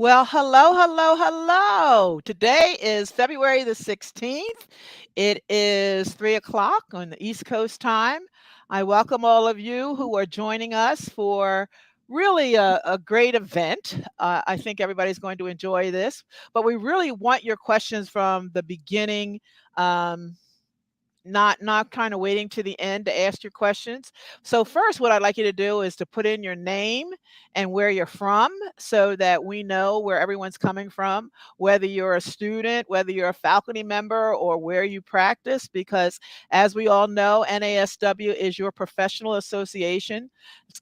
Well, hello, hello, hello. Today is February the 16th. It is 3 o'clock on the East Coast time. I welcome all of you who are joining us for really a great event. I think everybody's going to enjoy this, but we really want your questions from the beginning. Um, not kind of waiting to the end to ask your questions. So first, what I'd like you to do is to put in your name and where you're from so that we know where everyone's coming from, whether you're a student, whether you're a faculty member, or where you practice, because as we all know, NASW is your professional association,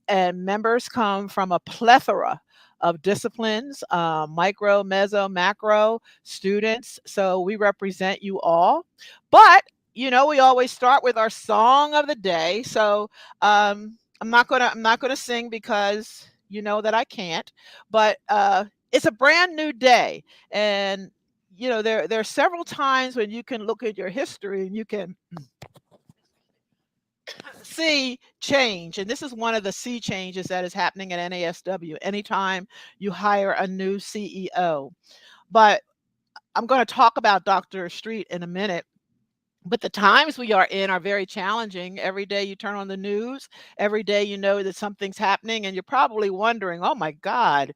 and members come from a plethora of disciplines, micro, meso, macro students. So we represent you all. But we always start with our song of the day. So I'm not gonna sing because you know that I can't. But it's a brand new day, and there are several times when you can look at your history and you can see change. And this is one of the C changes that is happening at NASW anytime you hire a new CEO. But I'm going to talk about Dr. Estreet in a minute. But the times we are in are very challenging. Every day you turn on the news, every day you know that something's happening, and you're probably wondering, oh my God,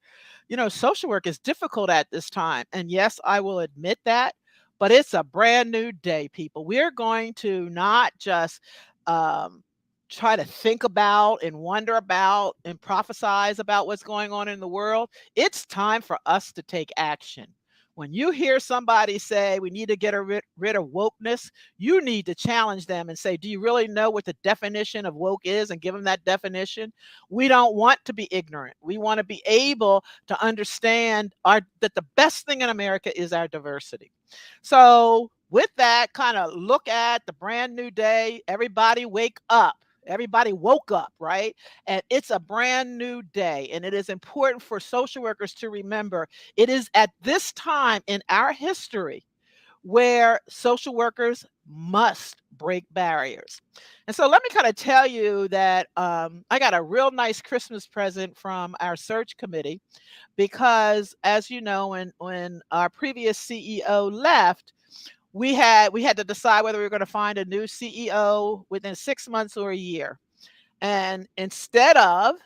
social work is difficult at this time. And yes, I will admit that, but it's a brand new day, people. We're going to not just um, try to think about and wonder about and prophesize about what's going on in the world. It's time for us to take action. When you hear somebody say we need to get rid of wokeness, you need to challenge them and say, do you really know what the definition of woke is? And give them that definition. We don't want to be ignorant. We want to be able to understand that the best thing in America is our diversity. So with that, kind of look at the brand new day. Everybody wake up. Everybody woke up, right? And it's a brand new day. And it is important for social workers to remember it is at this time in our history where social workers must break barriers. And so let me kind of tell you that I got a real nice Christmas present from our search committee because, as you know, when our previous CEO left, we had to decide whether we were going to find a new CEO within 6 months or a year. And instead of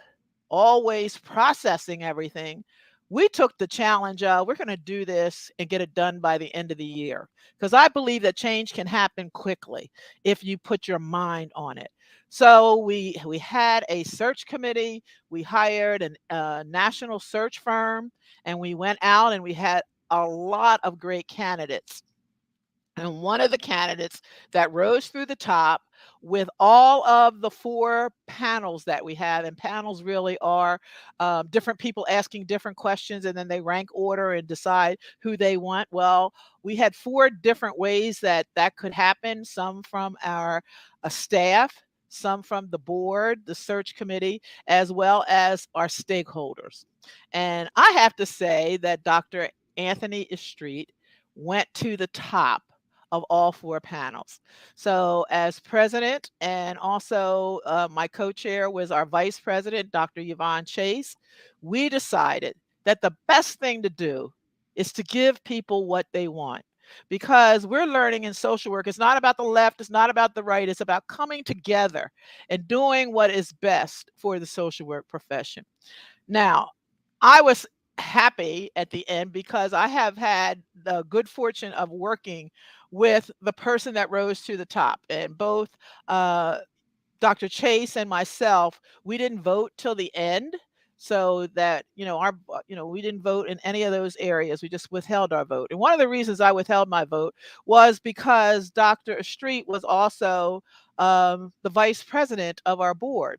always processing everything, we took the challenge of we're going to do this and get it done by the end of the year. Because I believe that change can happen quickly if you put your mind on it. So we had a search committee. We hired a national search firm, and we went out and we had a lot of great candidates. And one of the candidates that rose through the top with all of the four panels that we have, and panels really are different people asking different questions, and then they rank order and decide who they want. Well, we had four different ways that that could happen, some from our staff, some from the board, the search committee, as well as our stakeholders. And I have to say that Dr. Anthony Estreet went to the top of all four panels. So, as president, and also my co chair was our vice president, Dr. Yvonne Chase, we decided that the best thing to do is to give people what they want. Because we're learning in social work, it's not about the left, it's not about the right, it's about coming together and doing what is best for the social work profession. Now, I was happy at the end because I have had the good fortune of working with the person that rose to the top. And both uh, Dr. Chase and myself, we didn't vote till the end. So that, we didn't vote in any of those areas. We just withheld our vote. And one of the reasons I withheld my vote was because Dr. Street was also the vice president of our board.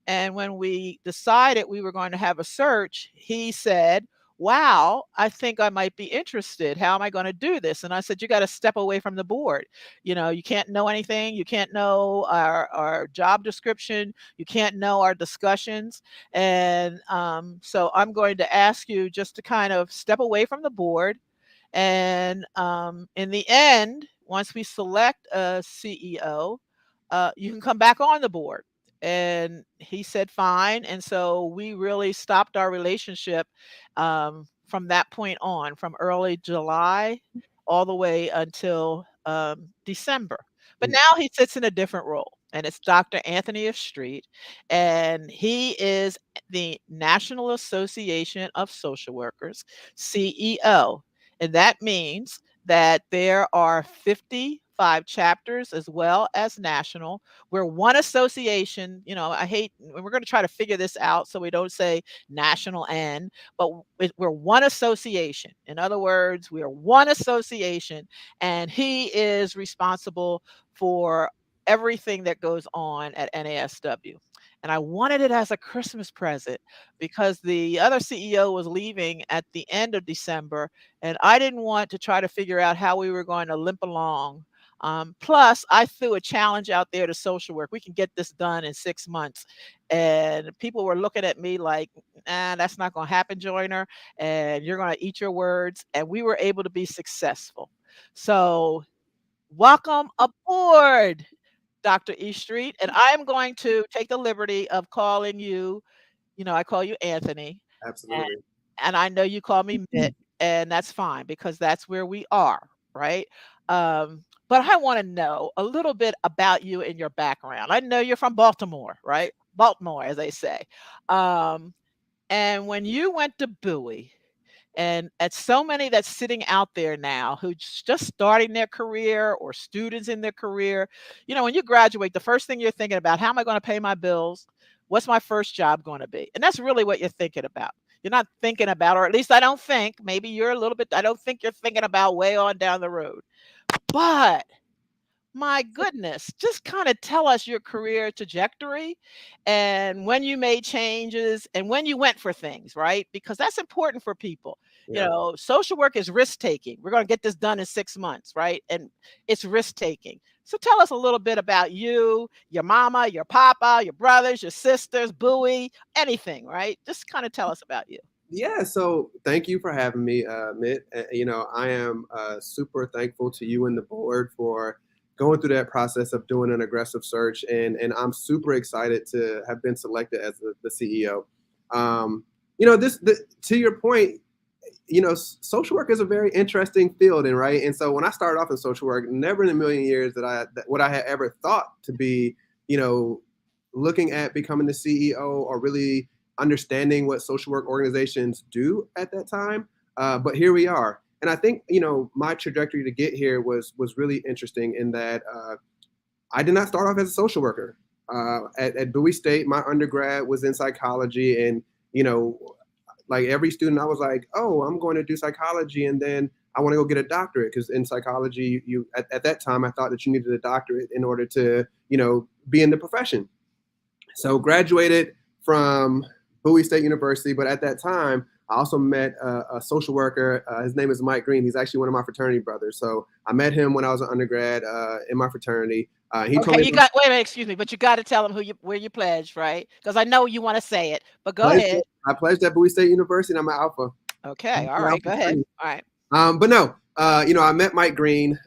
And when we decided we were going to have a search, he said, wow, I think I might be interested. How am I going to do this? And I said, you got to step away from the board. You can't know anything. You can't know our job description. You can't know our discussions. And so I'm going to ask you just to kind of step away from the board. And in the end, once we select a CEO, you can come back on the board. And he said, fine. And so we really stopped our relationship from that point on, from early July all the way until December. But Mm. now he sits in a different role, and it's Dr. Anthony Estreet, and he is the National Association of Social Workers CEO. And that means that there are 55 chapters as well as national. We're one association. I hate, we're going to try to figure this out so we don't say national and, but we're one association. In other words, we are one association, and he is responsible for everything that goes on at NASW. And I wanted it as a Christmas present because the other CEO was leaving at the end of December, and I didn't want to try to figure out how we were going to limp along. Plus, I threw a challenge out there to social work. We can get this done in 6 months. And people were looking at me like, that's not going to happen, Joyner. And you're going to eat your words. And we were able to be successful. So, welcome aboard, Dr. Estreet. And I'm going to take the liberty of calling you, I call you Anthony. And, Absolutely. and I know you call me Mitt, and that's fine because that's where we are, right? But I want to know a little bit about you and your background. I know you're from Baltimore, right? Baltimore, as they say. Um, and when you went to Bowie, and at so many that's sitting out there now who's just starting their career or students in their career, when you graduate, the first thing you're thinking about, how am I going to pay my bills? What's my first job going to be? And that's really what you're thinking about. You're not thinking about, or at least I don't think, maybe you're a little bit, I don't think you're thinking about way on down the road. But my goodness, just kind of tell us your career trajectory and when you made changes and when you went for things, right? Because that's important for people. Yeah. Social work is risk taking. We're going to get this done in 6 months, right? And it's risk taking. So tell us a little bit about you, your mama, your papa, your brothers, your sisters, Bowie, anything, right? Just kind of tell us about you. Yeah, so thank you for having me, Mitt. I am super thankful to you and the board for going through that process of doing an aggressive search, and I'm super excited to have been selected as the CEO. To your point, social work is a very interesting field, and right. And so when I started off in social work, never in a million years what I had ever thought to be, you know, looking at becoming the CEO or really understanding what social work organizations do at that time. But here we are. And I think, my trajectory to get here was really interesting in that I did not start off as a social worker. At Bowie State, my undergrad was in psychology. And, like every student, I was like, oh, I'm going to do psychology. And then I want to go get a doctorate because in psychology, at that time, I thought that you needed a doctorate in order to, be in the profession. So graduated from Bowie State University, but at that time, I also met a social worker. His name is Mike Green. He's actually one of my fraternity brothers. So I met him when I was an undergrad in my fraternity. He told Okay, me you got wait a minute, excuse me, but you got to tell them where you pledged, right? Because I know you want to say it, but go ahead. I pledged at Bowie State University, and I'm an Alpha. Okay, all I'm right, Alpha go ahead. 3. All right. But no, I met Mike Green,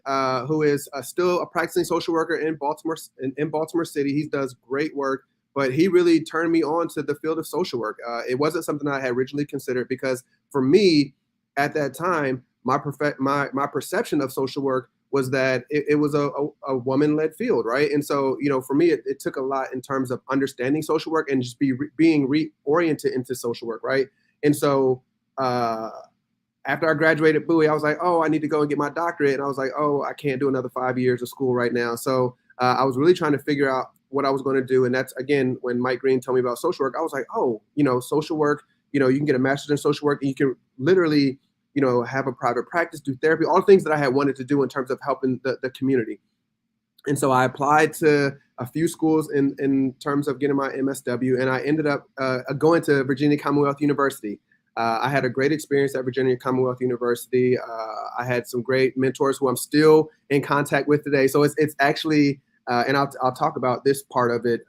who is still a practicing social worker in Baltimore City. He does great work, but he really turned me on to the field of social work. It wasn't something I had originally considered because for me, at that time, my perception of social work was that it was a woman-led field, right? And so, for me, it took a lot in terms of understanding social work and just being reoriented into social work, right? And so, after I graduated Bowie, I was like, oh, I need to go and get my doctorate. And I was like, oh, I can't do another 5 years of school right now. So I was really trying to figure out what I was going to do. And that's, again, when Mike Green told me about social work, I was like, oh, social work, you can get a master's in social work and you can literally, have a private practice, do therapy, all the things that I had wanted to do in terms of helping the community. And so I applied to a few schools in terms of getting my MSW, and I ended up going to Virginia Commonwealth University. I had a great experience at Virginia Commonwealth University. I had some great mentors who I'm still in contact with today. So it's actually, and I'll talk about this part of it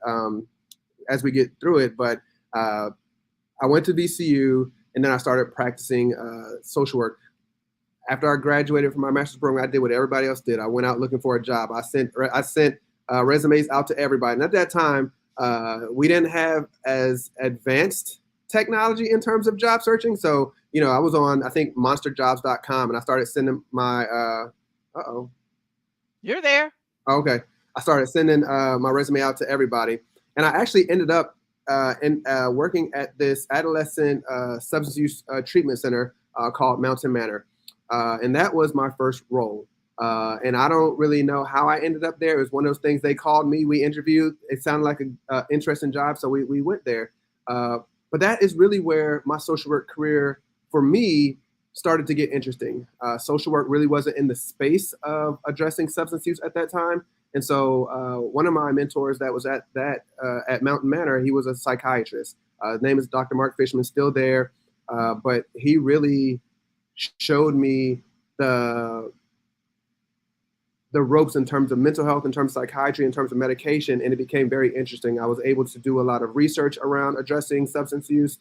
as we get through it. But I went to VCU, and then I started practicing social work. After I graduated from my master's program, I did what everybody else did. I went out looking for a job. I sent resumes out to everybody. And at that time, we didn't have as advanced technology in terms of job searching. So, I was on, I think, monsterjobs.com, and I started sending my, You're there. okay. I started sending my resume out to everybody. And I actually ended up working at this adolescent substance use treatment center called Mountain Manor. And that was my first role. And I don't really know how I ended up there. It was one of those things. They called me, we interviewed. It sounded like an interesting job, so we went there. But that is really where my social work career, for me, started to get interesting. Social work really wasn't in the space of addressing substance use at that time. And so one of my mentors that was at Mountain Manor, he was a psychiatrist. His name is Dr. Mark Fishman, still there. But he really showed me the ropes in terms of mental health, in terms of psychiatry, in terms of medication, and it became very interesting. I was able to do a lot of research around addressing substance use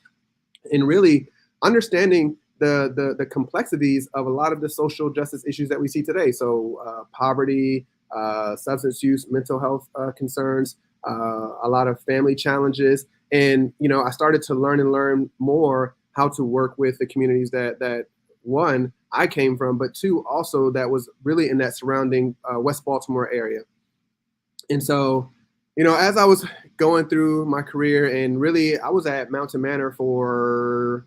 and really understanding the complexities of a lot of the social justice issues that we see today. So poverty, substance use, mental health concerns, a lot of family challenges. And, I started to learn more how to work with the communities that one, I came from, but two, also that was really in that surrounding West Baltimore area. And so, as I was going through my career, and really I was at Mountain Manor for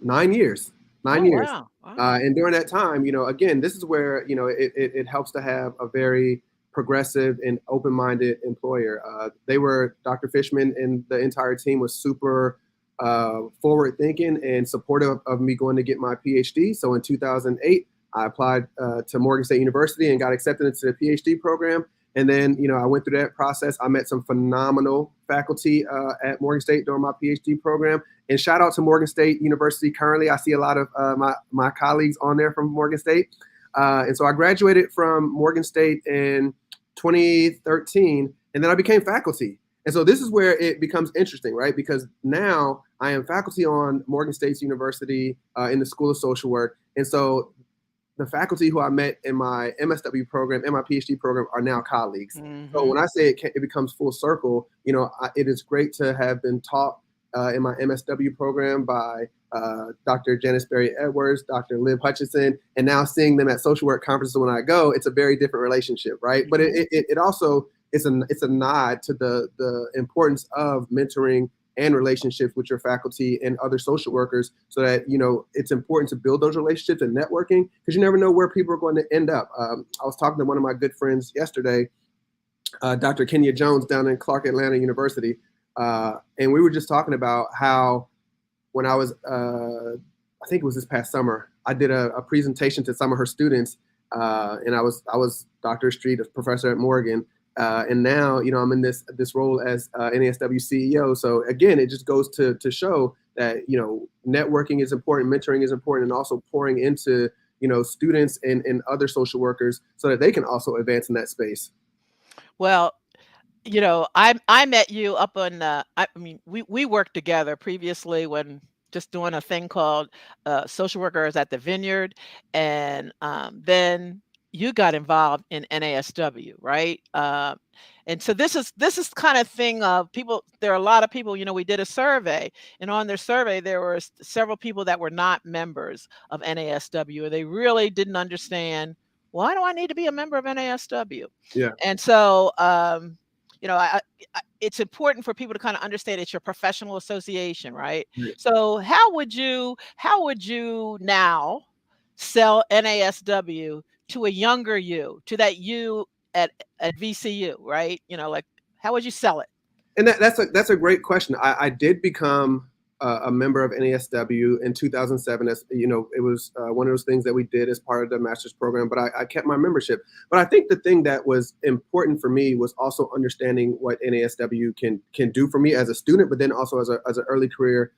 9 years. Oh, 9 years. wow. Wow. And during that time, again, this is where, it helps to have a very progressive and open-minded employer. Dr. Fishman and the entire team was super forward-thinking and supportive of me going to get my PhD. So in 2008, I applied to Morgan State University and got accepted into the PhD program. And then, I went through that process. I met some phenomenal faculty at Morgan State during my PhD program. And shout out to Morgan State University. Currently, I see a lot of my colleagues on there from Morgan State. And so I graduated from Morgan State in 2013, and then I became faculty. And so this is where it becomes interesting, right? Because now I am faculty on Morgan State University in the School of Social Work. And so the faculty who I met in my MSW program and my PhD program are now colleagues. Mm-hmm. So when I say it becomes full circle, it is great to have been taught in my MSW program by Dr. Janice Berry Edwards, Dr. Liv Hutchinson, and now seeing them at social work conferences when I go, it's a very different relationship, right? But it also it's a nod to the importance of mentoring and relationships with your faculty and other social workers, so that it's important to build those relationships and networking, because you never know where people are going to end up. I was talking to one of my good friends yesterday, Dr. Kenya Jones down in Clark Atlanta University, and we were just talking about how when I was, I think it was this past summer, I did a presentation to some of her students, and I was Dr. Estreet, a professor at Morgan. And now, I'm in this role as NASW CEO. So again, it just goes to show that, networking is important, mentoring is important, and also pouring into, students and other social workers so that they can also advance in that space. Well, I met you up on. I mean, we worked together previously when just doing a thing called social workers at the Vineyard, and then you got involved in NASW, right? And so this is kind of thing of people. There are a lot of people. We did a survey, and on their survey there were several people that were not members of NASW, and they really didn't understand, why do I need to be a member of NASW? Yeah. And so, it's important for people to kind of understand it's your professional association, right? Right. So how would you now sell NASW to a younger you, to that you at VCU, right? Like, how would you sell it? And that's a great question. I did become a member of NASW in 2007. As it was one of those things that we did as part of the master's program, but I kept my membership. But I think the thing that was important for me was also understanding what NASW can do for me as a student, but then also as an early career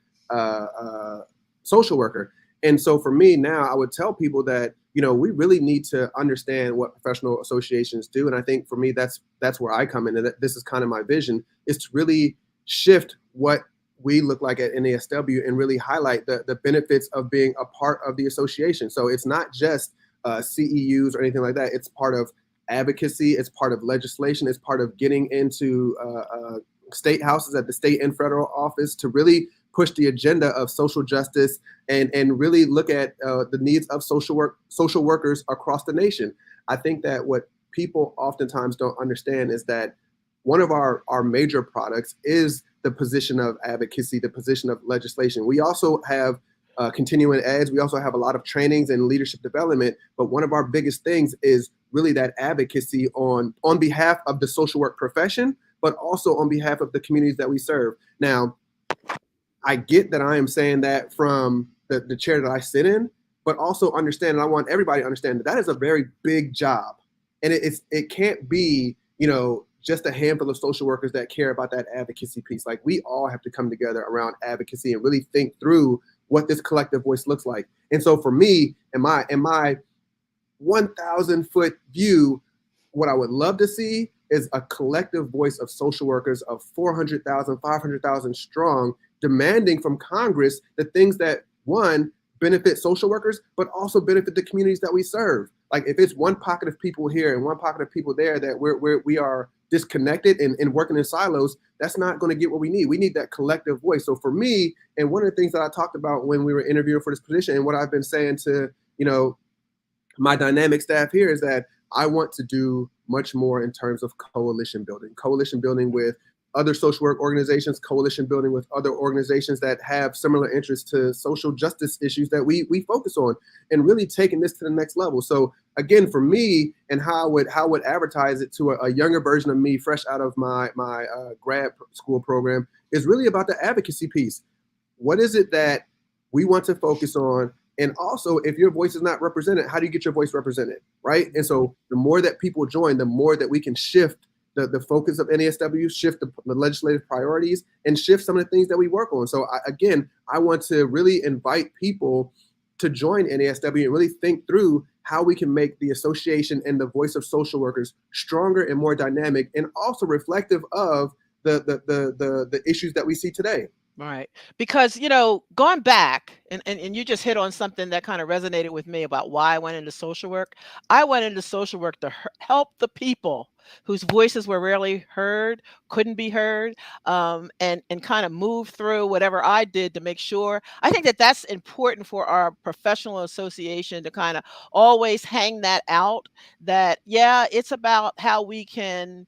social worker. And so for me now, I would tell people that, we really need to understand what professional associations do. And I think for me, that's where I come in. And this is kind of my vision, is to really shift what we look like at NASW and really highlight the benefits of being a part of the association. So it's not just CEUs or anything like that. It's part of advocacy. It's part of legislation. It's part of getting into state houses at the state and federal office to really push the agenda of social justice and really look at the needs of social workers across the nation. I think that what people oftentimes don't understand is that one of our major products is the position of advocacy, the position of legislation. We also have continuing eds. We also have a lot of trainings and leadership development. But one of our biggest things is really that advocacy on behalf of the social work profession, but also on behalf of the communities that we serve. Now, I get that I am saying that from the chair that I sit in, but also understand, and I want everybody to understand that is a very big job. And it can't be, just a handful of social workers that care about that advocacy piece. Like, we all have to come together around advocacy and really think through what this collective voice looks like. And so for me, in my 1,000-foot view, what I would love to see is a collective voice of social workers of 400,000, 500,000 strong, demanding from Congress the things that, one, benefit social workers, but also benefit the communities that we serve. Like, if it's one pocket of people here and one pocket of people there that we are disconnected and working in silos, that's not going to get what we need. We need that collective voice. So for me, and one of the things that I talked about when we were interviewing for this position, and what I've been saying to, my dynamic staff here, is that I want to do much more in terms of coalition building with other social work organizations, coalition building with other organizations that have similar interests to social justice issues that we focus on, and really taking this to the next level. So again, for me, and how I would advertise it to a younger version of me, fresh out of my grad school program, is really about the advocacy piece. What is it that we want to focus on? And also, if your voice is not represented, how do you get your voice represented, right? And so the more that people join, the more that we can shift the focus of NASW, shift the legislative priorities, and shift some of the things that we work on. So I want to really invite people to join NASW and really think through how we can make the association and the voice of social workers stronger and more dynamic, and also reflective of the issues that we see today. Right. Because, going back, and you just hit on something that kind of resonated with me about why I went into social work. I went into social work to help the people whose voices were rarely heard, couldn't be heard, and kind of move through whatever I did to make sure. I think that that's important for our professional association to kind of always hang that out, that, yeah, it's about how we can,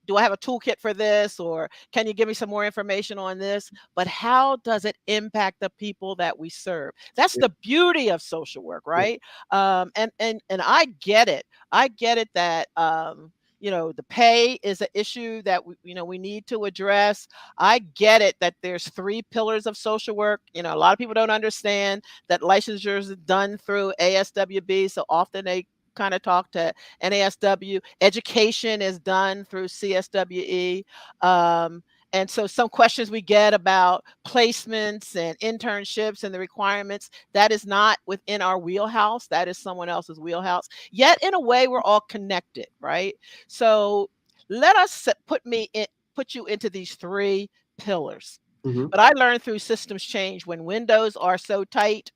do I have a toolkit for this, or can you give me some more information on this? But how does it impact the people that we serve? That's Yeah. the beauty of social work, Yeah. right? And I get it. I get it that the pay is an issue that we need to address. I get it that there's 3 pillars of social work. A lot of people don't understand that licensure is done through ASWB, so often they kind of talk to NASW. Education is done through CSWE. And so some questions we get about placements and internships and the requirements, that is not within our wheelhouse. That is someone else's wheelhouse. Yet, in a way, we're all connected, right? So let us put you into these 3 pillars. Mm-hmm. But I learned through systems change, when windows are so tight,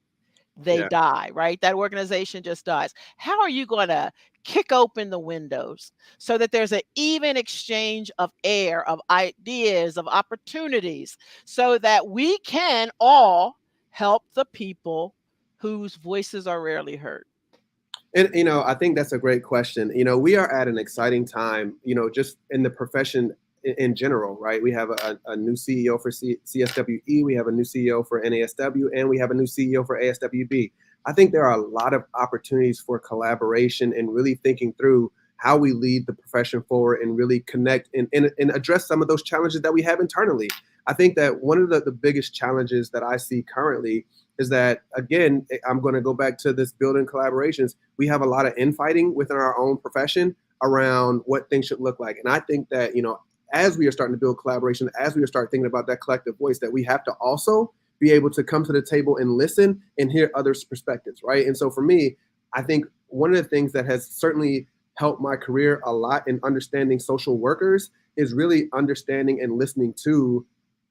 they Yeah. die, right? That organization just dies. How are you going to kick open the windows so that there's an even exchange of air, of ideas, of opportunities, so that we can all help the people whose voices are rarely heard? And, I think that's a great question. We are at an exciting time, just in the profession in general, right? We have a new CEO for CSWE, we have a new CEO for NASW, and we have a new CEO for ASWB. I think there are a lot of opportunities for collaboration and really thinking through how we lead the profession forward and really connect and address some of those challenges that we have internally. I think that one of the biggest challenges that I see currently is that, again, I'm going to go back to this building collaborations. We have a lot of infighting within our own profession around what things should look like. And I think that, as we are starting to build collaboration, as we are starting thinking about that collective voice, that we have to also be able to come to the table and listen and hear others' perspectives, right? And so for me, I think one of the things that has certainly helped my career a lot in understanding social workers is really understanding and listening to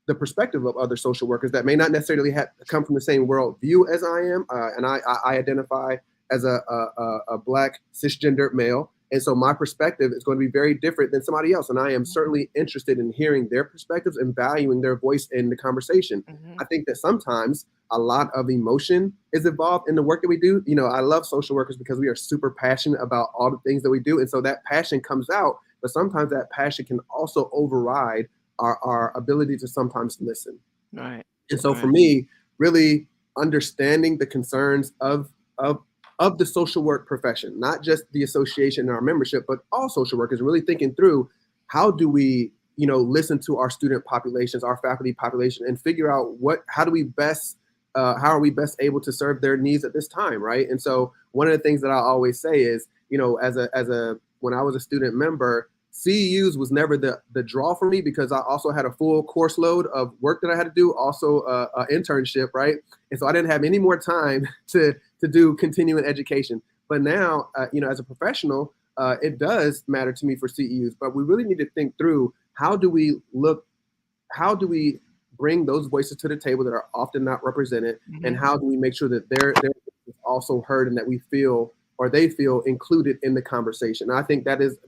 the perspective of other social workers that may not necessarily come from the same worldview as I am. And I identify as a Black cisgendered male. And so my perspective is going to be very different than somebody else. And I am Mhm. certainly interested in hearing their perspectives and valuing their voice in the conversation. I Mhm. think that sometimes a lot of emotion is involved in the work that we do. I love social workers because we are super passionate about all the things that we do. And so that passion comes out, but sometimes that passion can also override our ability to sometimes listen. Right. And so for Right. me, really understanding the concerns of of the social work profession, not just the association and our membership, but all social workers, really thinking through how do we, listen to our student populations, our faculty population, and figure out how do we best, how are we best able to serve their needs at this time, right? And so one of the things that I always say is, when I was a student member, CEUs was never the draw for me because I also had a full course load of work that I had to do, also an internship, right? And so I didn't have any more time to do continuing education. But now, as a professional, it does matter to me for CEUs. But we really need to think through how do we bring those voices to the table that are often not represented, and Mhm. how do we make sure that their voice is also heard and that we feel or they feel included in the conversation. And I think that is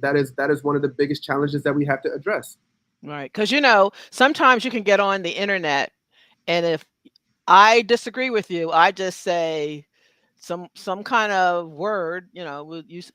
one of the biggest challenges that we have to address. Right. Because sometimes you can get on the internet, and if I disagree with you, I just say some kind of word, we'll use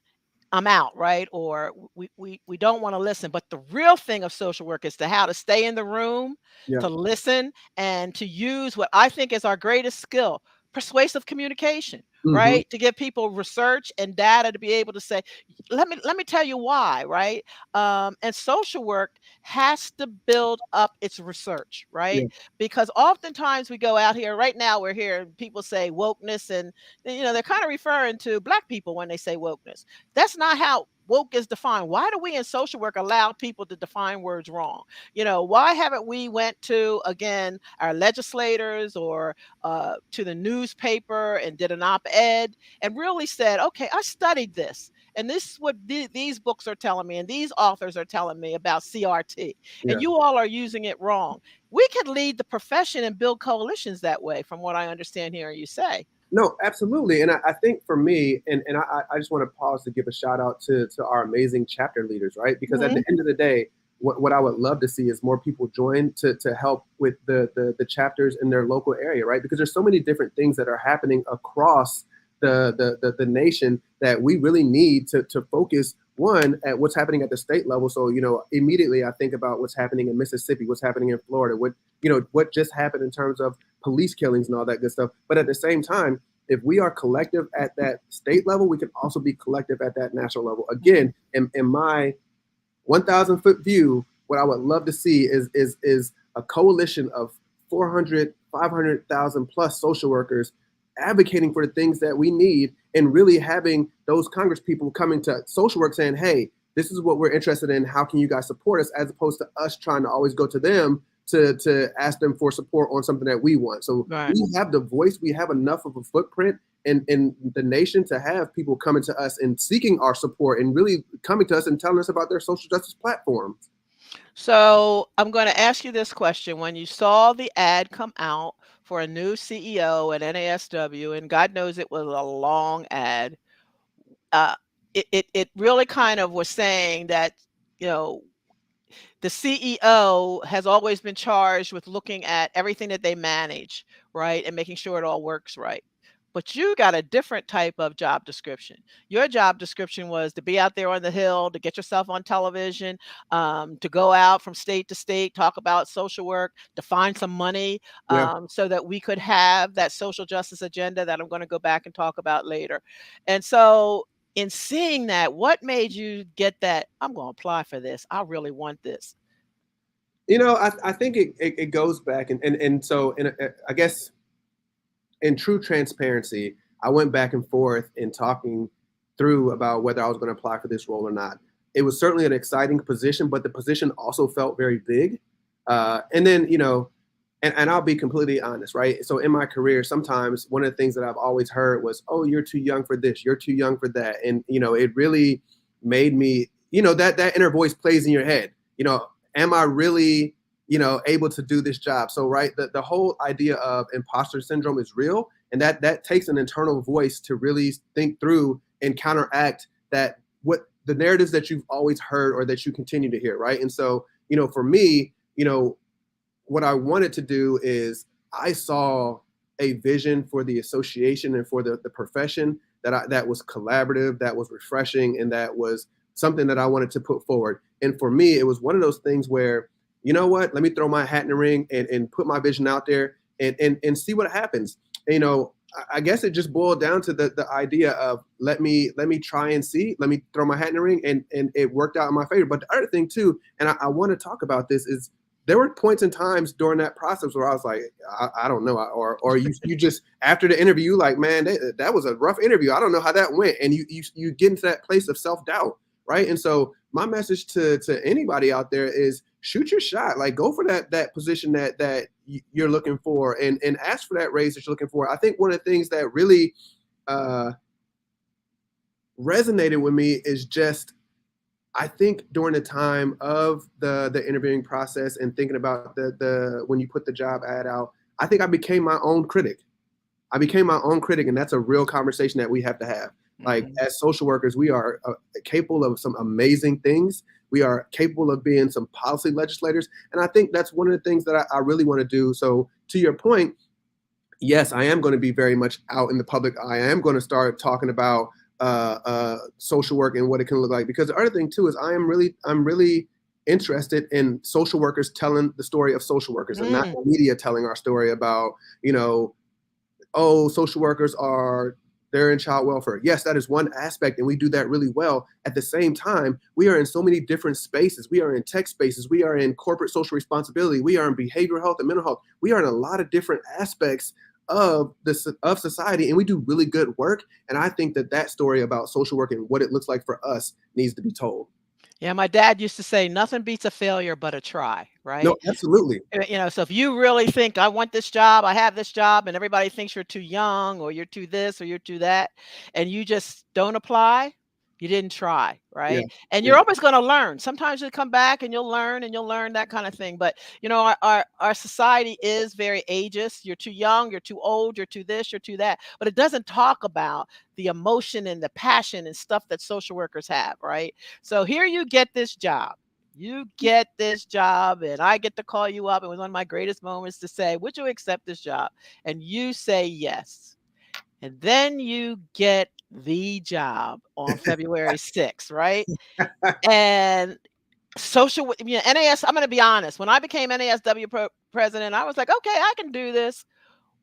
I'm out, right? Or we don't want to listen. But the real thing of social work is to how to stay in the room, Yeah. to listen, and to use what I think is our greatest skill, persuasive communication, Mm-hmm. right? To give people research and data to be able to say, let me tell you why, right? And social work has to build up its research, right? Yeah. Because oftentimes we go out here, right now we're here, people say wokeness, and they're kind of referring to Black people when they say wokeness. That's not how woke is defined. Why do we in social work allow people to define words wrong? Why haven't we went to, again, our legislators or to the newspaper and did an op-ed and really said, okay, I studied this. And this is what these books are telling me, and these authors are telling me about CRT. And Yeah. you all are using it wrong. We could lead the profession and build coalitions that way, from what I understand hearing you say. No, absolutely. And I think for me, and I just want to pause to give a shout out to our amazing chapter leaders, right? Because at the Mhm. end of the day, what I would love to see is more people join to help with the chapters in their local area, right? Because there's so many different things that are happening across the nation that we really need to focus one at what's happening at the state level. So, immediately I think about what's happening in Mississippi, what's happening in Florida, what just happened in terms of police killings and all that good stuff. But at the same time, if we are collective at that state level, we can also be collective at that national level. Mhm. Again, in my 1,000-foot view, what I would love to see is a coalition of 400, 500,000 plus social workers advocating for the things that we need, and really having those Congress people coming to social work saying, hey, this is what we're interested in. How can you guys support us? As opposed to us trying to always go to them to ask them for support on something that we want. So Right. we have the voice, we have enough of a footprint in the nation to have people coming to us and seeking our support and really coming to us and telling us about their social justice platforms. So I'm going to ask you this question. When you saw the ad come out for a new CEO at NASW, and God knows it was a long ad, uh, it really kind of was saying that, you know, the CEO has always been charged with looking at everything that they manage, right? And making sure it all works right. But you got a different type of job description. Your job description was to be out there on the hill, to get yourself on television, to go out from state to state, talk about social work, to find some money, Yeah. so that we could have that social justice agenda that I'm going to go back and talk about later. And so, in seeing that, what made you get that? I'm going to apply for this. I really want this. I think it goes back and so I guess in true transparency, I went back and forth in talking through about whether I was going to apply for this role or not. It was certainly an exciting position, but the position also felt very big. And then, and I'll be completely honest, right? So in my career, sometimes one of the things that I've always heard was, oh, you're too young for this, you're too young for that. And, it really made me, that inner voice plays in your head, am I really able to do this job? So, right, the whole idea of imposter syndrome is real, and that takes an internal voice to really think through and counteract that. the narratives that you've always heard or that you continue to hear, right? And so, for me, what I wanted to do is I saw a vision for the association and for the profession that was collaborative, that was refreshing, and that was something that I wanted to put forward. And for me, it was one of those things where, you know what, let me throw my hat in the ring and put my vision out there and see what happens. I guess it just boiled down to the idea of let me try and see, let me throw my hat in the ring, and it worked out in my favor. But the other thing too, and I want to talk about this, is there were points and times during that process where I was like, I don't know, or you just after the interview, like, man, that was a rough interview. I don't know how that went, and you get into that place of self doubt, right? And so my message to anybody out there is shoot your shot, like go for that position that you're looking for, and ask for that raise that you're looking for. I think one of the things that really resonated with me is just, I think during the time of the interviewing process and thinking about the when you put the job ad out, I think I became my own critic. And that's a real conversation that we have to have. Like, as social workers, we are capable of some amazing things. We are capable of being some policy legislators, and I think that's one of the things that I really want to do. So, to your point, yes, I am going to be very much out in the public. I am going to start talking about social work and what it can look like. Because the other thing too is I'm really interested in social workers telling the story of social workers and not the media telling our story about, social workers they're in child welfare. Yes, that is one aspect, and we do that really well. At the same time, we are in so many different spaces. We are in tech spaces. We are in corporate social responsibility. We are in behavioral health and mental health. We are in a lot of different aspects of society, and we do really good work. And I think that story about social work and what it looks like for us needs to be told. Yeah, my dad used to say, "Nothing beats a failure but a try," No, right? absolutely. So if you really think, "I want this job, I have this job," and everybody thinks you're too young or you're too this or you're too that, and you just don't apply, you didn't try, Yeah, right? And yeah. you're always gonna learn. Sometimes you'll come back and you'll learn that kind of thing. But our society is very ageist. You're too young, you're too old, you're too this, you're too that. But it doesn't talk about the emotion and the passion and stuff that social workers have, right? So here you get this job. You get this job, and I get to call you up. It was one of my greatest moments to say, "Would you accept this job?" And you say yes. And then you get the job on February 6th, right? And NAS, I'm going to be honest. When I became NASW president, I was like, okay, I can do this.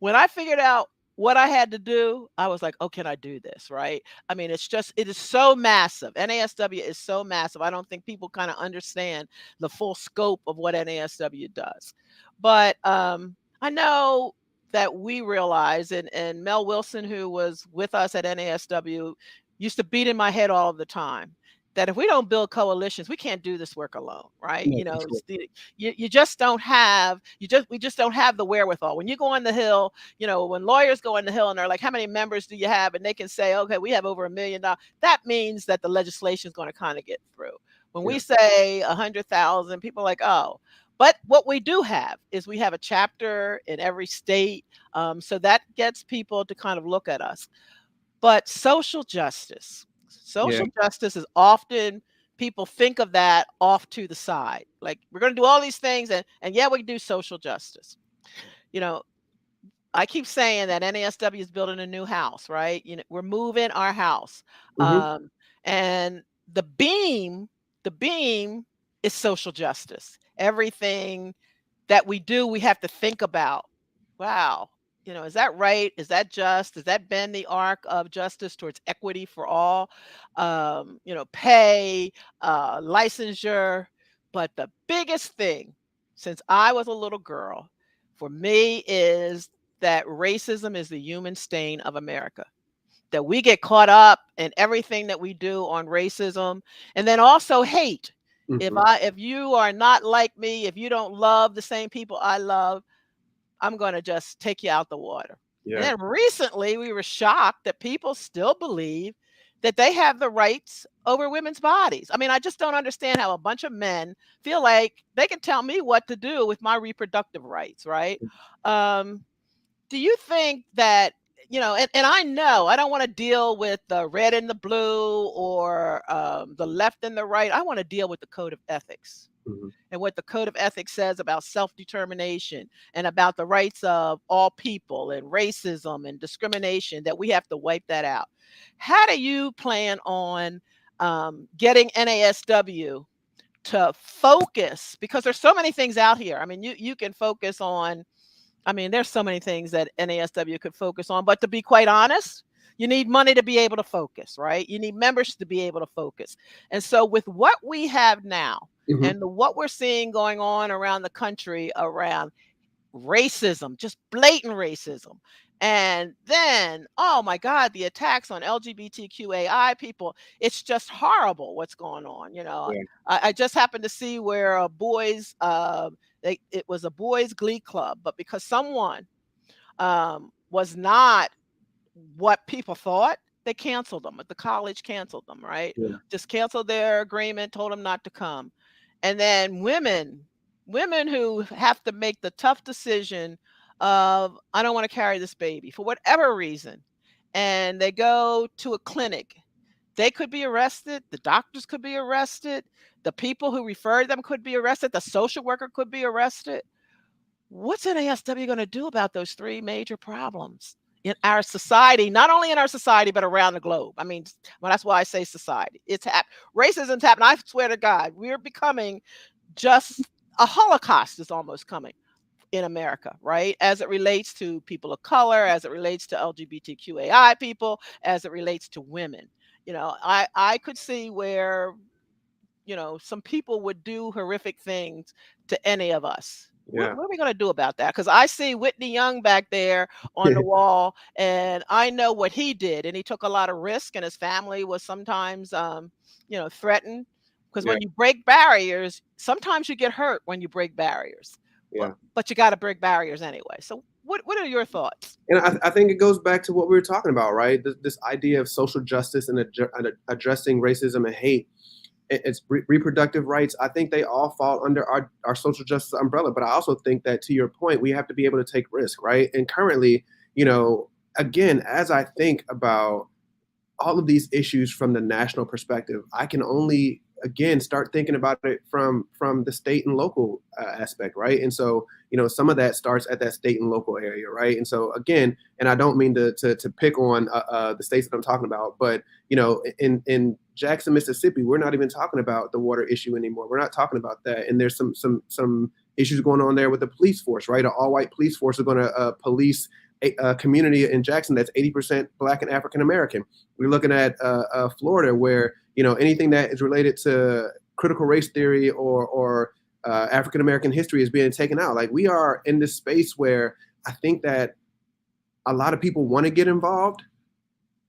When I figured out what I had to do, I was like, "Oh, can I do this?" Right? I mean, it is so massive. NASW is so massive. I don't think people kind of understand the full scope of what NASW does. But I know that we realize, and Mel Wilson, who was with us at NASW, used to beat in my head all of the time that if we don't build coalitions, we can't do this work alone, right? No, for sure. You just don't have we just don't have the wherewithal. When you go on the Hill, when lawyers go on the Hill and they're like, "How many members do you have?" And they can say, "Okay, we have over $1 million." That means that the legislation is going to kind of get through. When Yeah. we say 100,000, people are like, "Oh." But what we do have is we have a chapter in every state, so that gets people to kind of look at us. But Yeah. social justice is often, people think of that off to the side. Like, we're going to do all these things, and yeah, we can do social justice. You know, I keep saying that NASW is building a new house, right? We're moving our house. Hmm. And the beam is social justice. Everything that we do, we have to think about, wow, is that right? Is that just? Does that bend the arc of justice towards equity for all? Pay, licensure. But the biggest thing, since I was a little girl, for me is that racism is the human stain of America, that we get caught up in everything that we do on racism, and then also hate. Hmm. If you are not like me, if you don't love the same people I love, I'm going to just take you out the water. And Yeah. then recently we were shocked that people still believe that they have the rights over women's bodies. I mean, I just don't understand how a bunch of men feel like they can tell me what to do with my reproductive rights, right? Um, do you think that, and I know I don't want to deal with the red and the blue or the left and the right. I want to deal with the code of ethics Mm-hmm. and what the code of ethics says about self-determination and about the rights of all people and racism and discrimination, that we have to wipe that out. How do you plan on getting NASW to focus? Because there's so many things out here. I mean, you can focus on, I mean, there's so many things that NASW could focus on, but to be quite honest, you need money to be able to focus, right? You need members to be able to focus. And so with what we have now Mm-hmm. and what we're seeing going on around the country around racism, just blatant racism. And then, oh my God, the attacks on LGBTQAI people, it's just horrible what's going on. Yeah. I just happened to see where it was a boys' glee club, but because someone was not what people thought, they canceled them. The college canceled them, right? Yeah. Just canceled their agreement, told them not to come. And then women who have to make the tough decision of, I don't want to carry this baby for whatever reason, and they go to a clinic, they could be arrested, the doctors could be arrested, the people who referred them could be arrested, the social worker could be arrested. What's NASW going to do about those three major problems in our society, not only in our society, but around the globe? I mean, well, that's why I say society. Racism's happening. I swear to God, we're becoming just a Holocaust is almost coming in America, right? As it relates to people of color, as it relates to LGBTQAI people, as it relates to women. I could see where, some people would do horrific things to any of us. Yeah. What are we going to do about that? Because I see Whitney Young back there on the wall, and I know what he did, and he took a lot of risk, and his family was sometimes, threatened. Because Yeah. when you break barriers, sometimes you get hurt when you break barriers. Yeah. But you got to break barriers anyway. So what are your thoughts? And I think it goes back to what we were talking about, right? This idea of social justice and addressing racism and hate. It's reproductive rights. I think they all fall under our social justice umbrella. But I also think that, to your point, we have to be able to take risk, right? And currently, again, as I think about all of these issues from the national perspective, I can only, again, start thinking about it from the state and local aspect, right? And so, some of that starts at that state and local area, right? And so, again, and I don't mean to pick on the states that I'm talking about, but in Jackson, Mississippi, we're not even talking about the water issue anymore. We're not talking about that, and there's some issues going on there with the police force, right? An all-white police force are going to police a community in Jackson that's 80% Black and African American. We're looking at Florida, where anything that is related to critical race theory or African American history is being taken out. Like, we are in this space where I think that a lot of people want to get involved,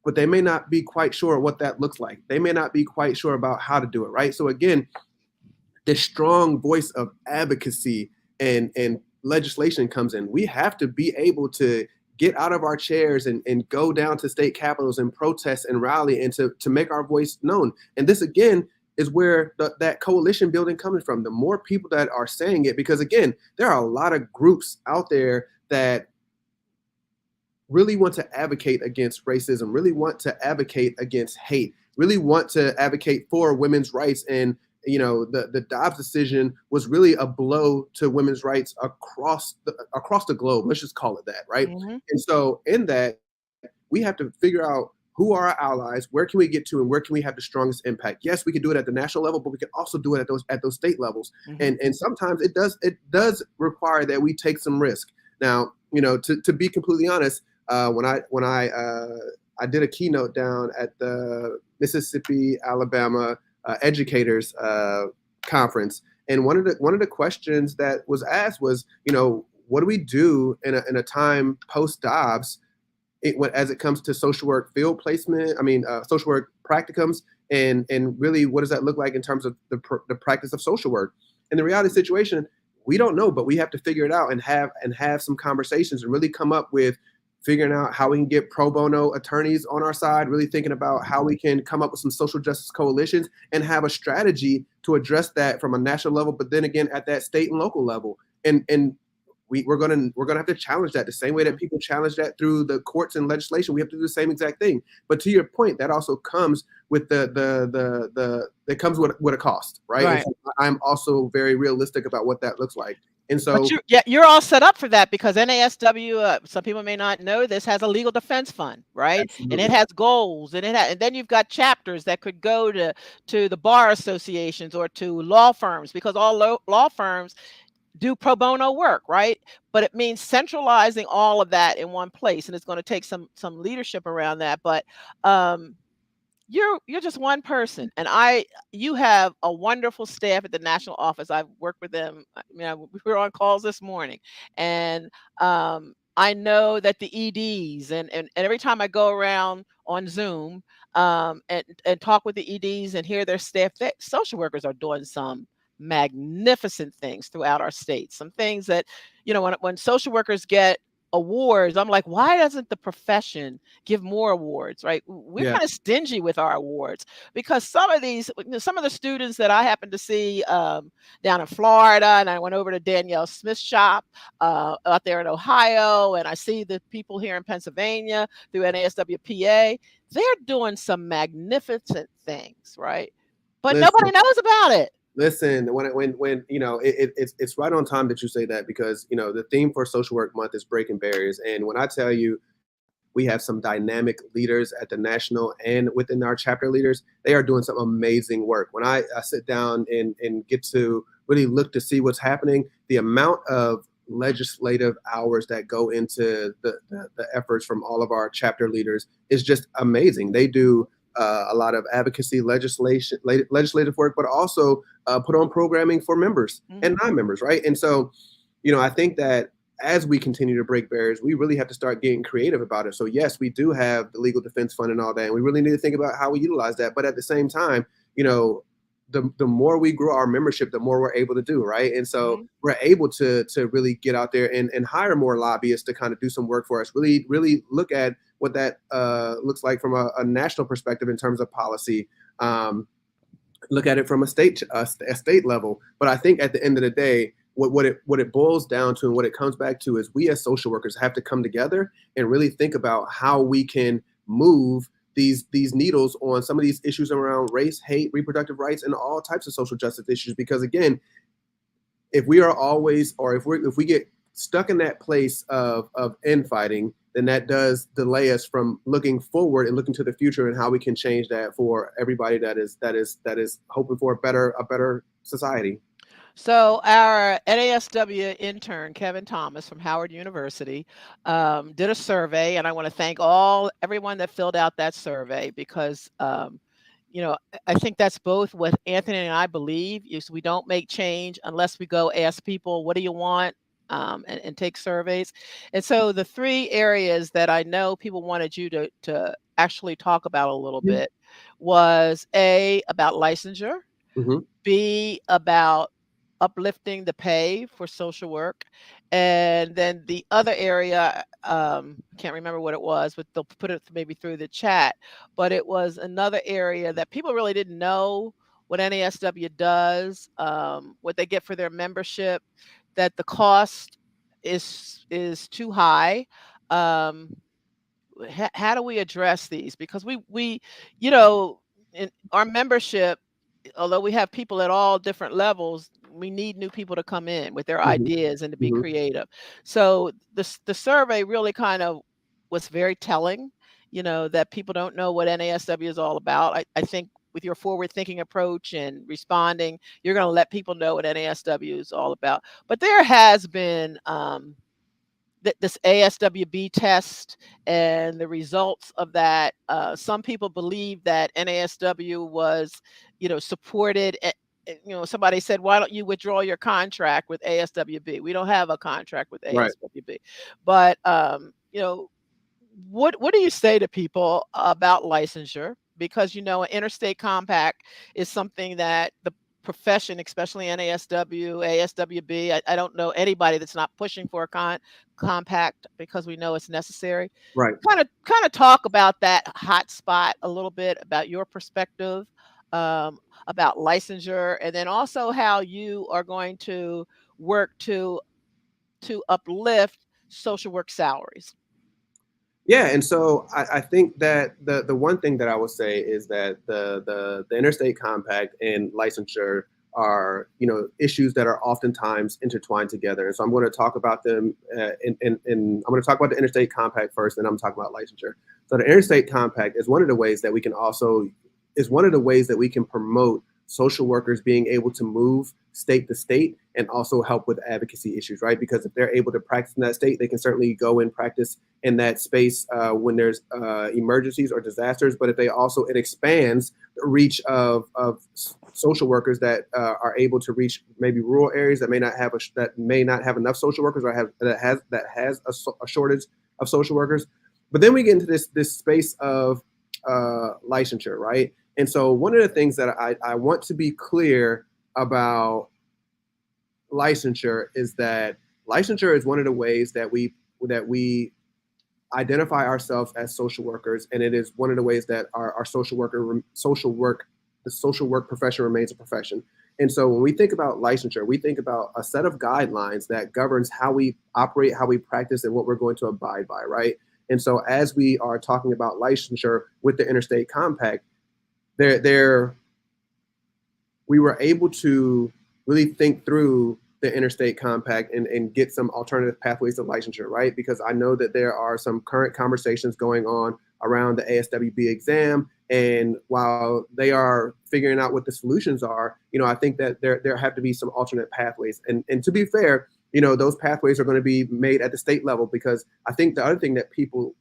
but they may not be quite sure what that looks like. They may not be quite sure about how to do it, right? So again, this strong voice of advocacy and legislation comes in. We have to be able to get out of our chairs and go down to state capitals and protest and rally and to make our voice known. And this, again, is where that coalition building comes from. The more people that are saying it, because again, there are a lot of groups out there that really want to advocate against racism, really want to advocate against hate, really want to advocate for women's rights. And the Dobbs decision was really a blow to women's rights across the globe. Let's just call it that, right? Mm-hmm. And so in that, we have to figure out who are our allies, where can we get to, and where can we have the strongest impact. Yes, we can do it at the national level, but we can also do it at those state levels. Mm-hmm. And sometimes it does require that we take some risk. Now, to be completely honest, when I did a keynote down at the Mississippi, Alabama educators conference, and one of the questions that was asked was, what do we do in a time post Dobbs, as it comes to social work field placement? Social work practicums, and really, what does that look like in terms of the practice of social work? In the reality situation, we don't know, but we have to figure it out and have some conversations and really come up with figuring out how we can get pro bono attorneys on our side, really thinking about how we can come up with some social justice coalitions and have a strategy to address that from a national level, but then again at that state and local level. And we're gonna have to challenge that the same way that Mhm. people challenge that through the courts and legislation. We have to do the same exact thing. But to your point, that also comes with the it comes with a cost, right? And Right. so I'm also very realistic about what that looks like. And But so you're all set up for that because NASW, some people may not know this, has a legal defense fund, right? And it absolutely, has goals, and and then you've got chapters that could go to the bar associations or to law firms because all law firms do pro bono work, right? But it means centralizing all of that in one place, and it's going to take some leadership around that. But um, you're just one person, and you have a wonderful staff at the national office. I've worked with them. We were on calls this morning, and I know that the EDs and every time I go around on Zoom and talk with the EDs and hear their staff, social workers are doing some magnificent things throughout our state. Some things that when social workers get awards, I'm like, why doesn't the profession give more awards, right? We're yeah. kind of stingy with our awards because some of the students that I happened to see down in Florida, and I went over to Danielle Smith's shop out there in Ohio, and I see the people here in Pennsylvania through NASWPA. They're doing some magnificent things, right? But Listen, nobody knows about it. listen. When it's right on time that you say that, because the theme for Social Work Month is breaking barriers, and when I tell you we have some dynamic leaders at the national and within our chapter leaders. They are doing some amazing work. When I sit down and get to really look to see what's happening, the amount of legislative hours that go into the efforts from all of our chapter leaders is just amazing. They do a lot of advocacy legislative work, but also put on programming for members and Hmm. non-members, right? And so, I think that as we continue to break barriers, we really have to start getting creative about it. So yes, we do have the legal defense fund and all that, and we really need to think about how we utilize that. But at the same time, the more we grow our membership, the more we're able to do, right? And so Hmm. we're able to really get out there and hire more lobbyists to kind of do some work for us. Really, really look at what that looks like from a national perspective in terms of policy. Look at it from a state level. But I think at the end of the day, what it boils down to and what it comes back to is we as social workers have to come together and really think about how we can move these needles on some of these issues around race, hate, reproductive rights, and all types of social justice issues. Because again, if we are always, or if we get stuck in that place of infighting, then that does delay us from looking forward and looking to the future and how we can change that for everybody that is hoping for a better society. So our NASW intern Kevin Thomas from Howard University did a survey, and I want to thank everyone that filled out that survey because I think that's both what Anthony and I believe is we don't make change unless we go ask people, what do you want? And take surveys. And so the three areas that I know people wanted you to actually talk about a little Yeah. bit was A, about licensure, Mm-hmm. be about uplifting the pay for social work. And then the other area, can't remember what it was, but they'll put it maybe through the chat. But it was another area that people really didn't know what NASW does, what they get for their membership, that the cost is too high. Um, how do we address these? Because we you know in our membership, although we have people at all different levels, we need new people to come in with their Mm-hmm. ideas and to be Mm-hmm. creative. So the survey really kind of was very telling, that people don't know what NASW is all about. I think with your forward thinking approach and responding, you're going to let people know what NASW is all about. But there has been this ASWB test and the results of that. Some people believe that NASW was, supported. Somebody said, "Why don't you withdraw your contract with ASWB?" We don't have a contract with Right. ASWB, but what do you say to people about licensure? Because an interstate compact is something that the profession, especially NASW, ASWB, I don't know anybody that's not pushing for a compact because we know it's necessary. Right. Kind of talk about that hot spot a little bit, about your perspective, about licensure, and then also how you are going to work to to uplift social work salaries? Yeah, and so I think that the one thing that I would say is that the interstate compact and licensure are, you know, issues that are oftentimes intertwined together. And so I'm going to talk about them, I'm going to talk about the interstate compact first, and I'm talking about licensure. So the interstate compact is one of the ways that we can also is one of the ways that we can promote social workers being able to move state to state and also help with advocacy issues, right? Because if they're able to practice in that state, they can certainly go and practice in that space when there's emergencies or disasters. But if they also, it expands the reach of social workers that are able to reach maybe rural areas that may not have enough social workers, or that has a shortage of social workers. But then we get into this space of licensure, right? And so one of the things that I want to be clear about licensure is that licensure is one of the ways that we identify ourselves as social workers, and it is one of the ways that our the social work profession remains a profession. And so when we think about licensure, we think about a set of guidelines that governs how we operate, how we practice, and what we're going to abide by, right? And so as we are talking about licensure with the Interstate Compact, we were able to really think through the Interstate Compact and get some alternative pathways to licensure, right? Because I know that there are some current conversations going on around the ASWB exam, and while they are figuring out what the solutions are, you know, I think that there have to be some alternate pathways. And to be fair, you know, those pathways are going to be made at the state level, because I think the other thing that people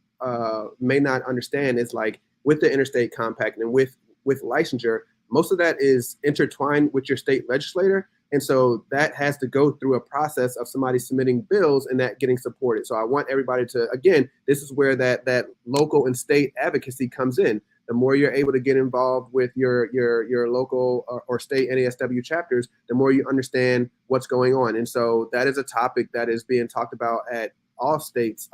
may not understand is, like, with the Interstate Compact and with licensure, most of that is intertwined with your state legislator. And so that has to go through a process of somebody submitting bills and that getting supported. So I want everybody to, again, this is where that local and state advocacy comes in. The more you're able to get involved with your local or state NASW chapters, the more you understand what's going on. And so that is a topic that is being talked about at all state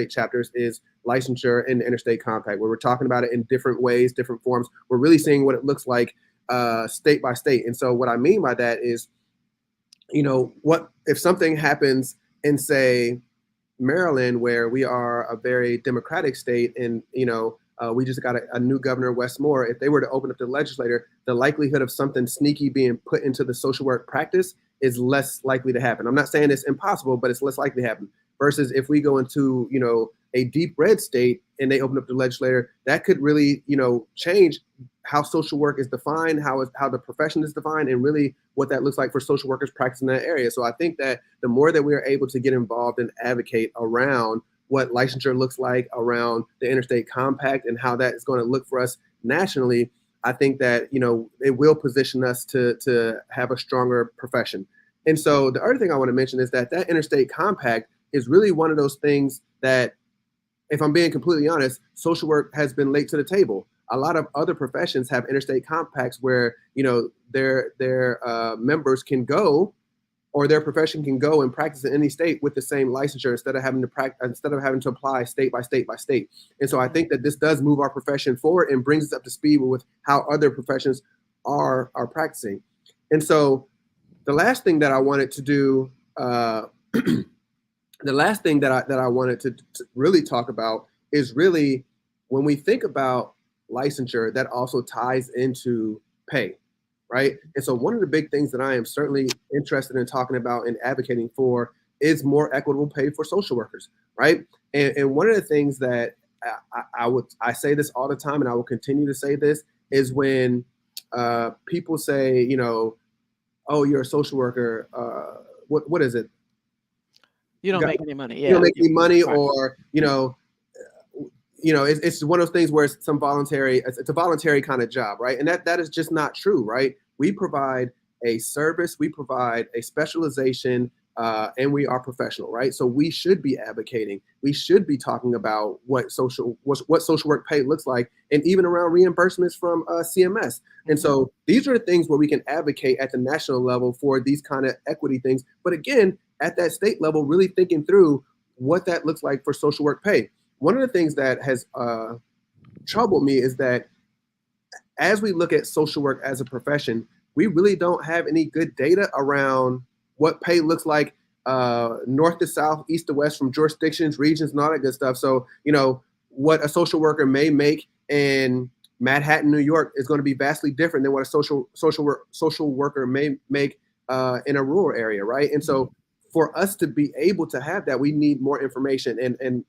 chapters, is licensure in the Interstate Compact, where we're talking about it in different ways, different forms. We're really seeing what it looks like state by state. And so what I mean by that is, you know, what if something happens in, say, Maryland, where we are a very democratic state, and, you know, we just got a new governor, Wes Moore. If they were to open up the legislator, the likelihood of something sneaky being put into the social work practice is less likely to happen. I'm not saying it's impossible, but it's less likely to happen. Versus if we go into, you know, a deep red state and they open up the legislator, that could really, you know, change how social work is defined, how the profession is defined, and really what that looks like for social workers practicing in that area. So I think that the more that we are able to get involved and advocate around what licensure looks like, around the Interstate Compact, and how that is going to look for us nationally, I think that, you know, it will position us to have a stronger profession. And so the other thing I want to mention is that Interstate Compact is really one of those things that, if I'm being completely honest, social work has been late to the table. A lot of other professions have interstate compacts where, you know, their members can go, or their profession can go and practice in any state with the same licensure, instead of having to apply state by state by state. And so I think that this does move our profession forward and brings us up to speed with how other professions are practicing. And so the last thing that I wanted to do, the last thing that I wanted to really talk about is really, when we think about licensure, that also ties into pay, right? And so one of the big things that I am certainly interested in talking about and advocating for is more equitable pay for social workers, right? And one of the things that I say this all the time, and I will continue to say this, is when people say, you know, oh, you're a social worker, what is it? You don't make any money. You don't make any money, Right. or, you know, it's one of those things where it's a voluntary kind of job, right? And that is just not true, right? We provide a service, we provide a specialization, and we are professional, right? So we should be advocating. We should be talking about what social work pay looks like, and even around reimbursements from CMS. And so these are the things where we can advocate at the national level for these kind of equity things. But again, at that state level, really thinking through what that looks like for social work pay. One of the things that has troubled me is that as we look at social work as a profession, we really don't have any good data around what pay looks like north to south, east to west, from jurisdictions, regions, and all that good stuff. So, what a social worker may make in Manhattan, New York, is going to be vastly different than what a social worker may make in a rural area, right? And so, for us to be able to have that, we need more information. And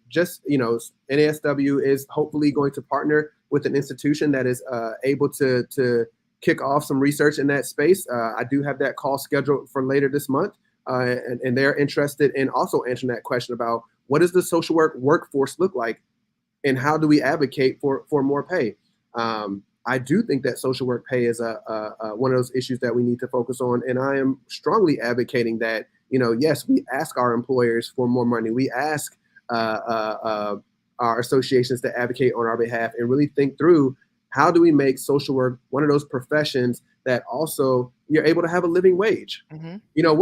just NASW is hopefully going to partner with an institution that is able to kick off some research in that space. I do have that call scheduled for later this month. And they're interested in also answering that question about what does the social work workforce look like, and how do we advocate for more pay. I do think that social work pay is one of those issues that we need to focus on, and I am strongly advocating that. Yes, we ask our employers for more money. We ask our associations to advocate on our behalf, and really think through how do we make social work one of those professions that also you're able to have a living wage. One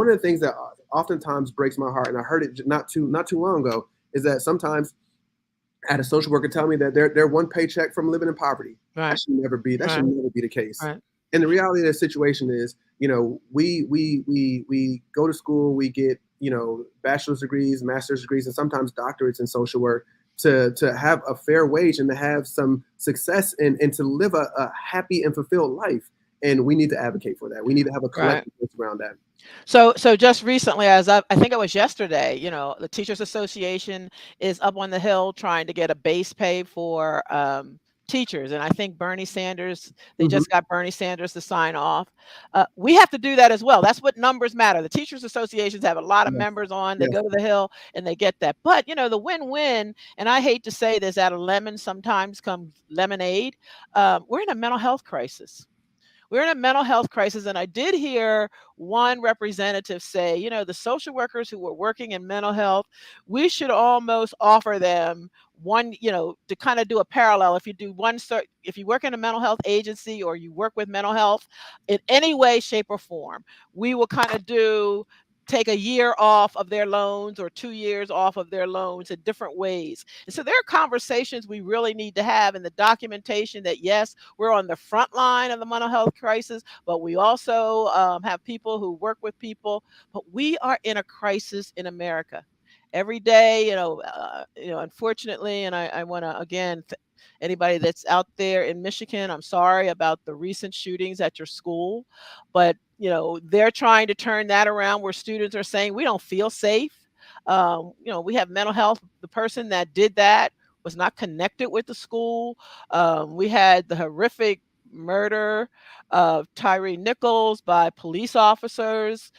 of the things that oftentimes breaks my heart, and I heard it not too long ago, is that sometimes I had a social worker tell me that they're one paycheck from living in poverty. Right. That should never be the case. Right. And the reality of the situation is, we go to school, we get bachelor's degrees, master's degrees, and sometimes doctorates in social work to have a fair wage and to have some success and to live a happy and fulfilled life. And we need to advocate for that. We need to have a collective around that. So just recently, as I think it was yesterday, the Teachers Association is up on the Hill trying to get a base pay for teachers. And I think Bernie Sanders, they just got Bernie Sanders to sign off. We have to do that as well. That's what numbers matter. The Teachers Associations have a lot of members on. They go to the Hill and they get that. But, the win-win, and I hate to say this, out of lemon sometimes comes lemonade. We're in a mental health crisis. We're in a mental health crisis. And I did hear one representative say, the social workers who were working in mental health, we should almost offer them one, to kind of do a parallel. If you work in a mental health agency or you work with mental health in any way, shape, or form, we will kind of take a year off of their loans or 2 years off of their loans in different ways. And so there are conversations we really need to have in the documentation that, yes, we're on the front line of the mental health crisis, but we also have people who work with people. But we are in a crisis in America. Every day, unfortunately, and I want to, again, anybody that's out there in Michigan, I'm sorry about the recent shootings at your school, but they're trying to turn that around where students are saying we don't feel safe. We have mental health. The person that did that was not connected with the school. We had the horrific murder of Tyree Nichols by police officers.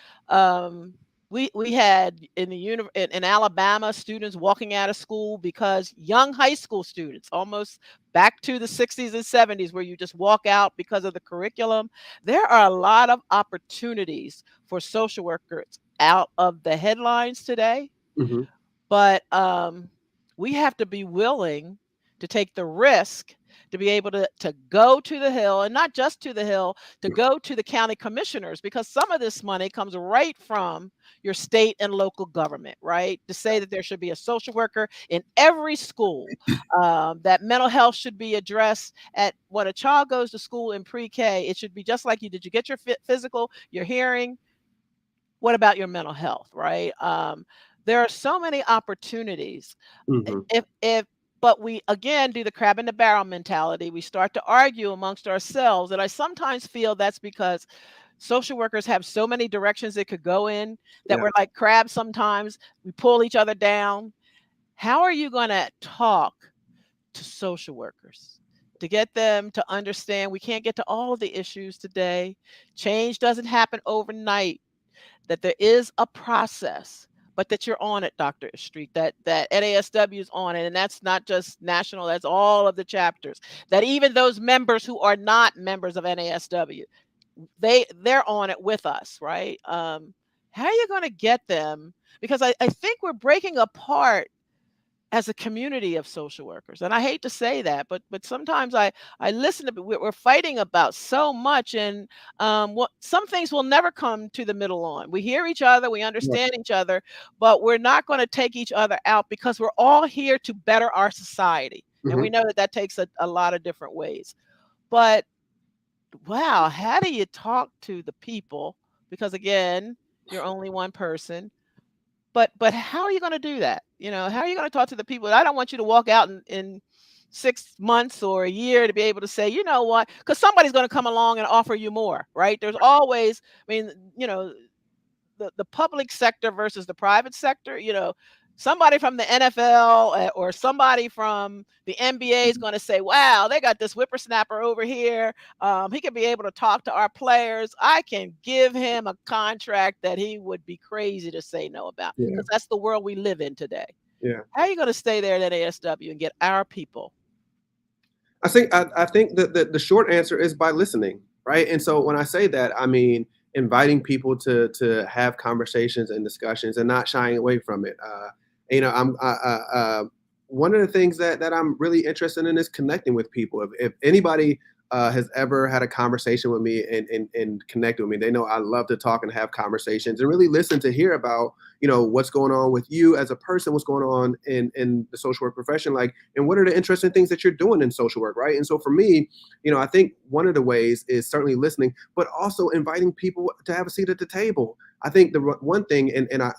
We had in Alabama students walking out of school because young high school students, almost back to the 60s and 70s, where you just walk out because of the curriculum. There are a lot of opportunities for social workers out of the headlines today, but we have to be willing to take the risk to be able to go to the Hill, and not just to the Hill, to go to the county commissioners, because some of this money comes right from your state and local government, right? To say that there should be a social worker in every school, that mental health should be addressed at when a child goes to school in pre-K. It should be just like did you get your physical, your hearing? What about your mental health, right? There are so many opportunities. But we, again, do the crab in the barrel mentality. We start to argue amongst ourselves. And I sometimes feel that's because social workers have so many directions it could go in that we're like crabs sometimes. We pull each other down. How are you going to talk to social workers to get them to understand we can't get to all of the issues today? Change doesn't happen overnight, that there is a process, but that you're on it, Dr. Estreet, that NASW is on it. And that's not just national, that's all of the chapters, that even those members who are not members of NASW, they're on it with us, right? How are you going to get them? Because I think we're breaking apart as a community of social workers. And I hate to say that, but sometimes I listen to, we're fighting about so much, and some things will never come to the middle on. We hear each other, we understand each other, but we're not going to take each other out, because we're all here to better our society. And we know that takes a lot of different ways. But wow, how do you talk to the people? Because again, you're only one person. but how are you going to do that? How are you going to talk to the people? I don't want you to walk out in 6 months or a year to be able to say, you know what, because somebody's going to come along and offer you more, right? There's always, I mean, the public sector versus the private sector, somebody from the NFL or somebody from the NBA is going to say, wow, they got this whippersnapper over here. He can be able to talk to our players. I can give him a contract that he would be crazy to say no about, Yeah, because that's the world we live in today. yeah. How are you going to stay there at NASW and get our people? I think that the short answer is by listening, right? And so when I say that, I mean inviting people to have conversations and discussions and not shying away from it. I'm one of the things that I'm really interested in is connecting with people. If anybody has ever had a conversation with me and connected with me, they know I love to talk and have conversations and really listen to hear about what's going on with you as a person, what's going on in the social work profession, like, and what are the interesting things that you're doing in social work, right? And so for me, I think one of the ways is certainly listening, but also inviting people to have a seat at the table. I think the one thing, and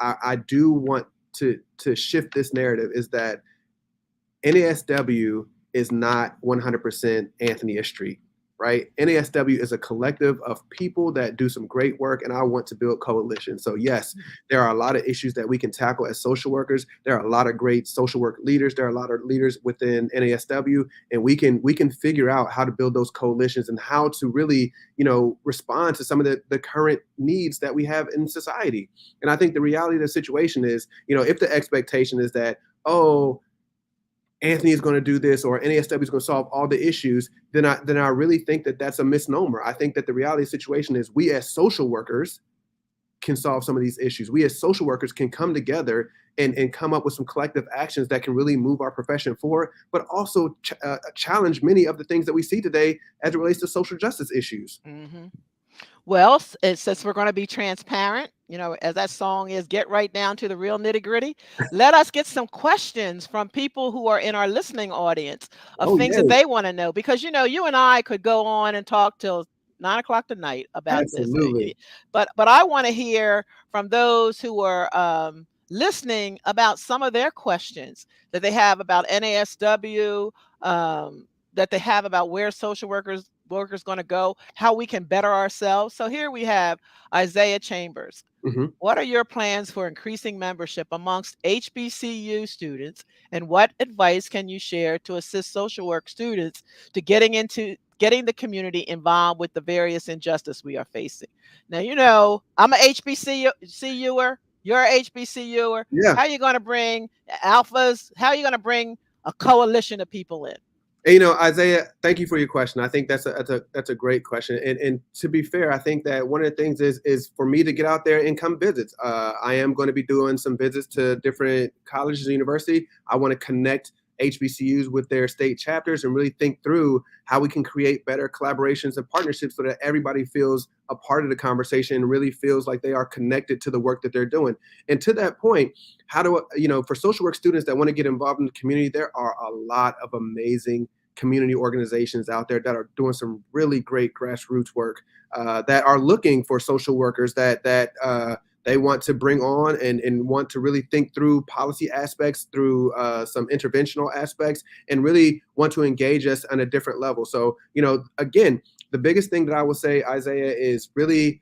I do want to shift this narrative, is that NASW is not 100% Anthony Estreet, right? NASW is a collective of people that do some great work, and I want to build coalitions. So yes, there are a lot of issues that we can tackle as social workers. There are a lot of great social work leaders. There are a lot of leaders within NASW, and we can figure out how to build those coalitions and how to really, respond to some of the current needs that we have in society. And I think the reality of the situation is, if the expectation is that, oh, Anthony is going to do this or NASW is going to solve all the issues, then I really think that that's a misnomer. I think that the reality of the situation is we as social workers can solve some of these issues. We as social workers can come together and come up with some collective actions that can really move our profession forward, but also challenge many of the things that we see today as it relates to social justice issues. Hmm. Well, since we're going to be transparent, as that song is, get right down to the real nitty gritty. Let us get some questions from people who are in our listening audience of Oh things that yeah, they want to know. Because, you and I could go on and talk till 9 o'clock tonight about this. absolutely. But I want to hear from those who are listening about some of their questions that they have about NASW, that they have about where social workers going to go, how we can better ourselves. So here we have Isaiah Chambers. Hmm. What are your plans for increasing membership amongst HBCU students, and what advice can you share to assist social work students to getting the community involved with the various injustice we are facing? Now, I'm a HBCUer, you're a HBCUer. Yeah. How are you going to bring alphas? How are you going to bring a coalition of people in? And, Isaiah, thank you for your question. I think that's a great question. And to be fair, I think that one of the things is for me to get out there and come visit. I am going to be doing some visits to different colleges and university. I want to connect HBCUs with their state chapters and really think through how we can create better collaborations and partnerships so that everybody feels a part of the conversation and really feels like they are connected to the work that they're doing. And to that point, how do for social work students that want to get involved in the community, there are a lot of amazing community organizations out there that are doing some really great grassroots work, that are looking for social workers that they want to bring on and want to really think through policy aspects, through some interventional aspects, and really want to engage us on a different level. So, again, the biggest thing that I will say, Isaiah, is really,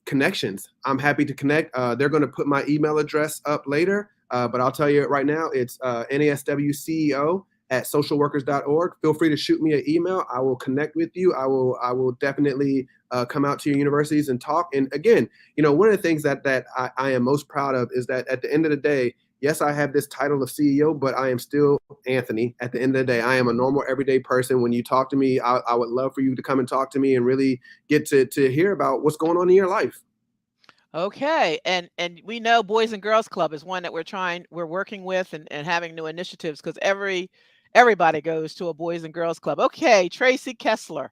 connections. I'm happy to connect. They're going to put my email address up later, but I'll tell you right now, it's NASW-CEO at socialworkers.org. Feel free to shoot me an email. I will connect with you. I will definitely come out to your universities and talk. And again, one of the things that I am most proud of is that at the end of the day, yes, I have this title of CEO, but I am still Anthony. At the end of the day, I am a normal, everyday person. When you talk to me, I would love for you to come and talk to me and really get to hear about what's going on in your life. Okay. And we know Boys and Girls Club is one that we're working with and having new initiatives, because everybody goes to a Boys and Girls Club. Okay, Tracy Kessler,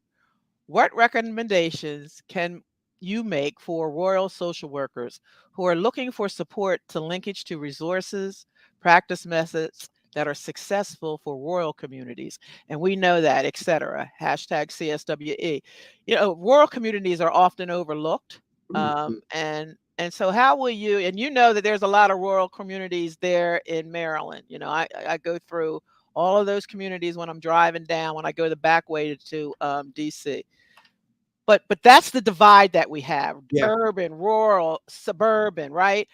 what recommendations can you make for rural social workers who are looking for support to linkage to resources, practice methods that are successful for rural communities? And we know that, etc. #CSWE. Rural communities are often overlooked. Mm-hmm. And And so how will you, and you know that there's a lot of rural communities there in Maryland. I go through all of those communities when I'm driving down, when I go the back way to DC. But that's the divide that we have: Yeah. urban, rural, suburban, right?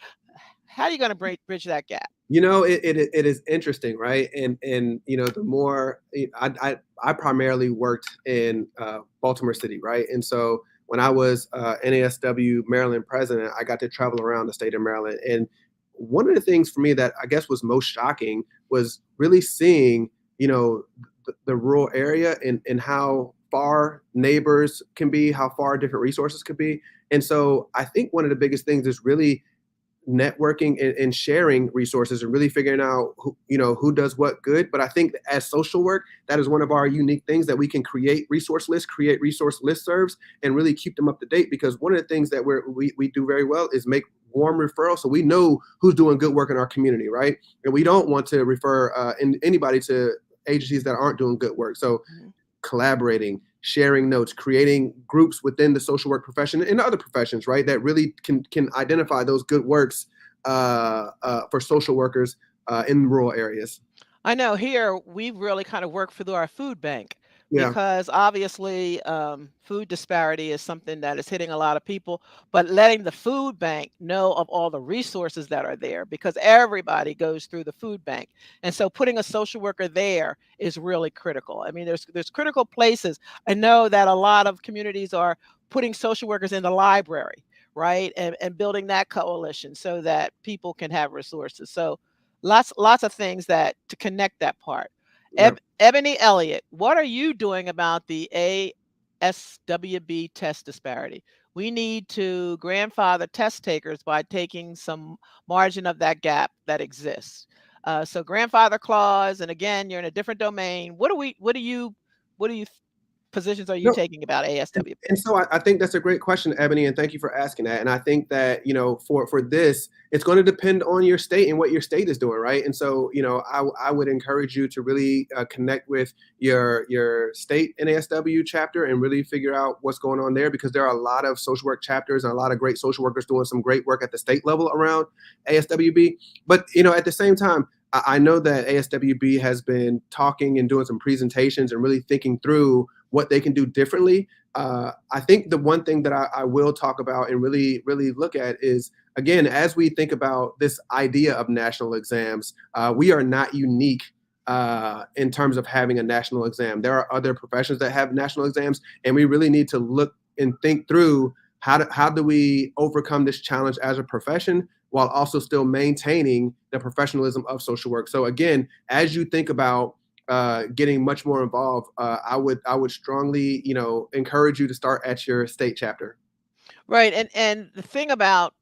How are you going to bridge that gap? It is interesting, right? And the more I primarily worked in Baltimore City, right? And so when I was NASW Maryland president, I got to travel around the state of Maryland. And one of the things for me that I guess was most shocking was really seeing, the rural area and how far neighbors can be, how far different resources could be. And so I think one of the biggest things is really networking and sharing resources and really figuring out who does what good. But I think as social work, that is one of our unique things, that we can create resource lists, create resource listservs, and really keep them up to date. Because one of the things that we do very well is make warm referrals, so we know who's doing good work in our community, right? And we don't want to refer anybody to agencies that aren't doing good work. So Mhm. collaborating, sharing notes, creating groups within the social work profession and other professions, right? That really can identify those good works for social workers in rural areas. I know here we really kind of work through our food bank, Yeah, because obviously food disparity is something that is hitting a lot of people, but letting the food bank know of all the resources that are there, because everybody goes through the food bank. And so putting a social worker there is really critical. I mean, there's critical places. I know that a lot of communities are putting social workers in the library, right? And building that coalition so that people can have resources. So lots of things that to connect that part. yeah. Ebony Elliott, what are you doing about the ASWB test disparity? We need to grandfather test takers by taking some margin of that gap that exists. So grandfather clause, and again, you're in a different domain. What do you positions are you No, taking about And, ASWB? and so I think that's a great question, Ebony, and thank you for asking that. And I think that for this, it's going to depend on your state and what your state is doing, right? And so I would encourage you to really connect with your state NASW chapter and really figure out what's going on there, because there are a lot of social work chapters and a lot of great social workers doing some great work at the state level around ASWB. But at the same time, I know that ASWB has been talking and doing some presentations and really thinking through what they can do differently. I think the one thing that I will talk about and really, really look at is, again, as we think about this idea of national exams, we are not unique in terms of having a national exam. There are other professions that have national exams, and we really need to look and think through how do we overcome this challenge as a profession while also still maintaining the professionalism of social work. So again, as you think about getting much more involved, I would strongly encourage you to start at your state chapter. Right. And the thing about,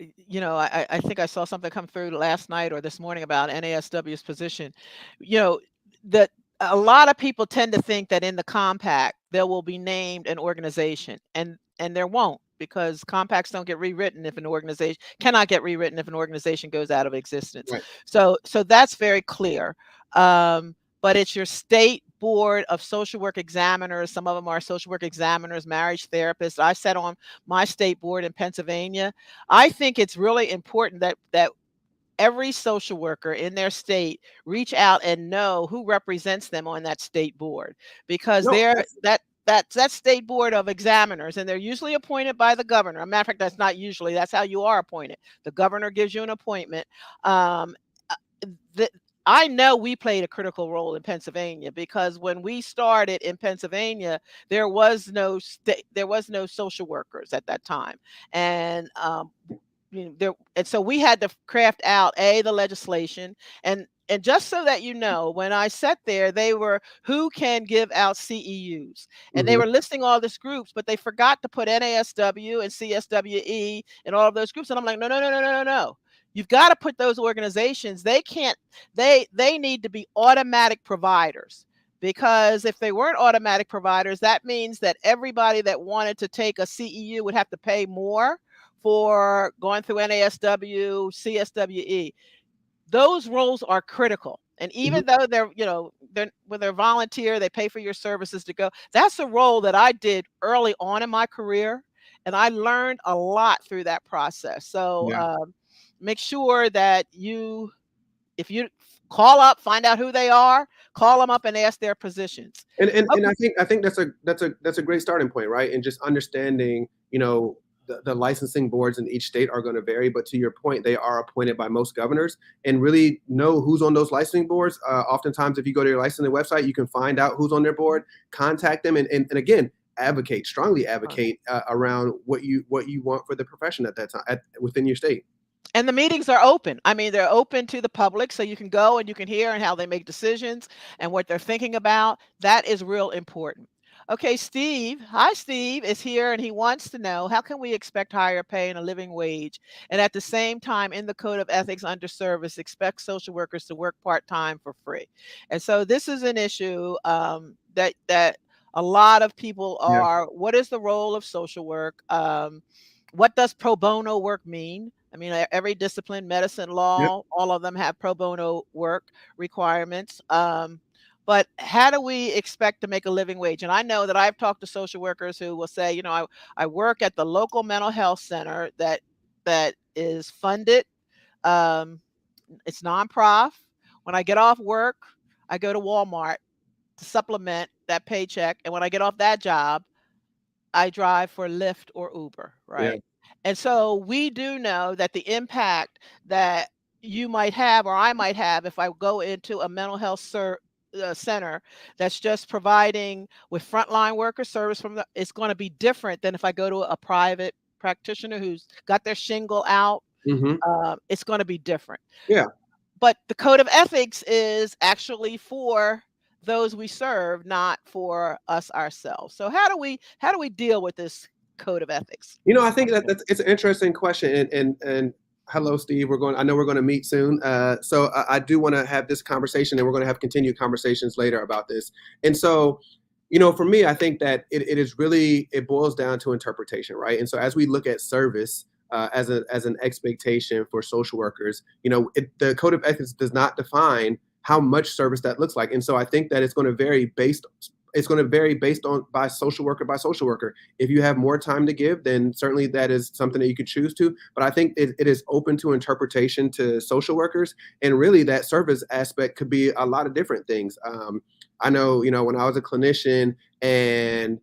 I think I saw something come through last night or this morning about NASW's position. You know, that a lot of people tend to think that in the compact there will be named an organization, and there won't, because compacts don't get rewritten if an organization cannot get rewritten if an organization goes out of existence. Right. So that's very clear. But it's your state board of social work examiners. Some of them are social work examiners, marriage therapists. I sat on my state board in Pennsylvania. I think it's really important that every social worker in their state reach out and know who represents them on that state board, because No, they're that's that state board of examiners, and they're usually appointed by the governor. As a matter of fact, that's not usually, that's how you are appointed. The governor gives you an appointment. Um, uh, the, I know we played a critical role in Pennsylvania, because when we started in Pennsylvania, there was no social workers at that time, and and so we had to craft out the legislation, and just so that you know, when I sat there, they were who can give out CEUs, and they mhm. were listing all these groups, but they forgot to put NASW and CSWE and all of those groups, and I'm like, no, no, no, no, no, no, no. You've got to put those organizations. They can't. They need to be automatic providers, because if they weren't automatic providers, that means that everybody that wanted to take a CEU would have to pay more for going through NASW, CSWE. Those roles are critical. And Mhm. even though when they're volunteer, they pay for your services to go. That's a role that I did early on in my career. and I learned a lot through that process. So Yeah. make sure that if you call up, find out who they are, call them up and ask their positions. And Okay. I think that's a great starting point, right? And just understanding, the licensing boards in each state are going to vary, but to your point, they are appointed by most governors, and really know who's on those licensing boards. Oftentimes, if you go to your licensing website, you can find out who's on their board, contact them, and again, strongly advocate around what you want for the profession at that time within your state. And the meetings are open. I mean, they're open to the public, so you can go and you can hear and how they make decisions and what they're thinking about. That is real important. Okay, Steve. Hi, Steve is here, and he wants to know, how can we expect higher pay and a living wage, and at the same time, in the Code of Ethics under service, expect social workers to work part time for free? And so this is an issue that a lot of people Yeah. are. What is the role of social work? What does pro bono work mean? I mean, every discipline, medicine, Yep. law, all of them have pro bono work requirements. But how do we expect to make a living wage? And I know that I've talked to social workers who will say, I work at the local mental health center that is funded. Um, it's nonprofit. When I get off work, I go to Walmart to supplement that paycheck. And when I get off that job, I drive for Lyft or Uber, Yeah. right? And so we do know that the impact that you might have or I might have if I go into a mental health center that's just providing with frontline worker service it's going to be different than if I go to a private practitioner who's got their shingle out. Hmm. It's going to be different. Yeah. But the code of ethics is actually for those we serve, not for us ourselves. So how do we deal with this code of ethics? I think it's an interesting question. And hello, Steve. I know we're going to meet soon. So I do want to have this conversation, and we're going to have continued conversations later about this. And so, for me, I think that it boils down to interpretation, right? And so as we look at service as an expectation for social workers, the code of ethics does not define how much service that looks like. And so I think that it's going to vary based on by social worker. If you have more time to give, then certainly that is something that you could choose to. But I think it is open to interpretation to social workers, and really that service aspect could be a lot of different things. I know, when I was a clinician and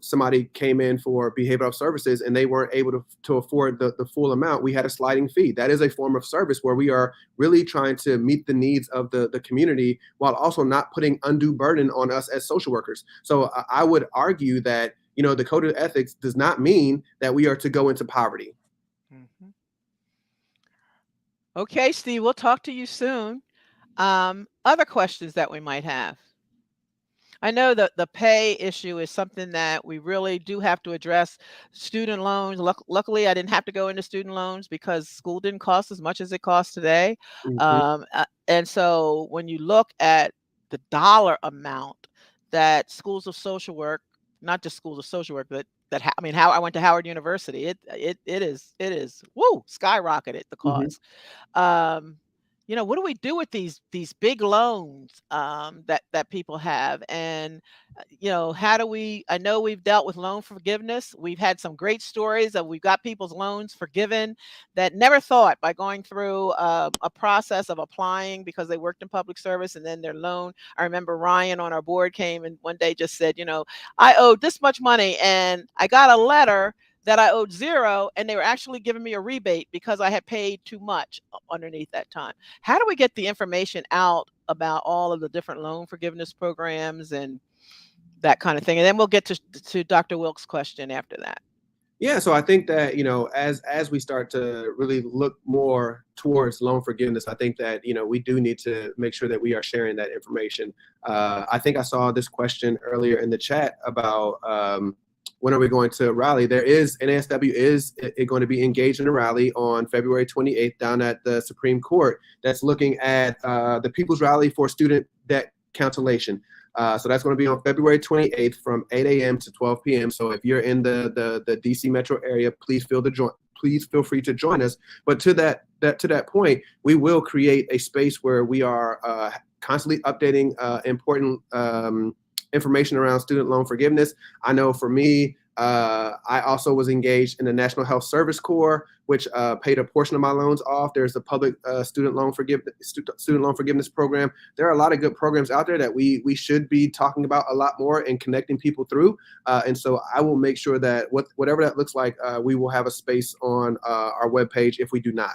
somebody came in for behavioral health services and they weren't able to afford the full amount, we had a sliding fee. That is a form of service where we are really trying to meet the needs of the community while also not putting undue burden on us as social workers. So I would argue that, the code of ethics does not mean that we are to go into poverty. Mhm. Okay, Steve, we'll talk to you soon. Other questions that we might have. I know that the pay issue is something that we really do have to address. Student loans, luckily, I didn't have to go into student loans because school didn't cost as much as it costs today. Mhm. And so when you look at the dollar amount that schools of social work, not just schools of social work, but I mean, how I went to Howard University, it is skyrocketed the Mhm. cost. um, what do we do with these big loans that people have? And how do we? I know we've dealt with loan forgiveness. We've had some great stories of we've got people's loans forgiven that never thought by going through a process of applying because they worked in public service and then their loan. I remember Ryan on our board came and one day just said, I owed this much money and I got a letter that I owed zero, and they were actually giving me a rebate because I had paid too much underneath that time. How do we get the information out about all of the different loan forgiveness programs and that kind of thing? And then we'll get to Dr. Wilkes' question after that. Yeah, so I think that as we start to really look more towards loan forgiveness, I think that we do need to make sure that we are sharing that information. I think I saw this question earlier in the chat about when are we going to rally? NASW is going to be engaged in a rally on February 28th down at the Supreme Court. That's looking at the People's Rally for Student Debt Cancellation. So that's going to be on February 28th from 8 a.m. to 12 p.m. So if you're in the DC metro area, please feel free to join us. But to that point, we will create a space where we are constantly updating important information around student loan forgiveness. I know for me, I also was engaged in the National Health Service Corps, which paid a portion of my loans off. There's a public student loan forgiveness program. There are a lot of good programs out there that we should be talking about a lot more and connecting people through. And so I will make sure that whatever that looks like, we will have a space on our webpage if we do not.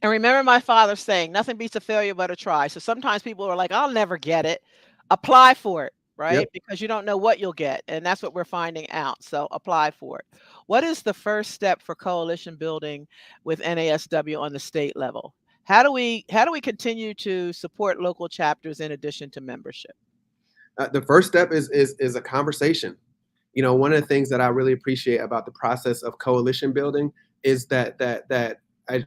And remember my father saying, nothing beats a failure but a try. So sometimes people are like, I'll never get it. Apply for it, Yep. right? Because you don't know what you'll get. And that's what we're finding out. So apply for it. What is the first step for coalition building with NASW on the state level? How do we continue to support local chapters in addition to membership? The first step is a conversation. One of the things that I really appreciate about the process of coalition building is that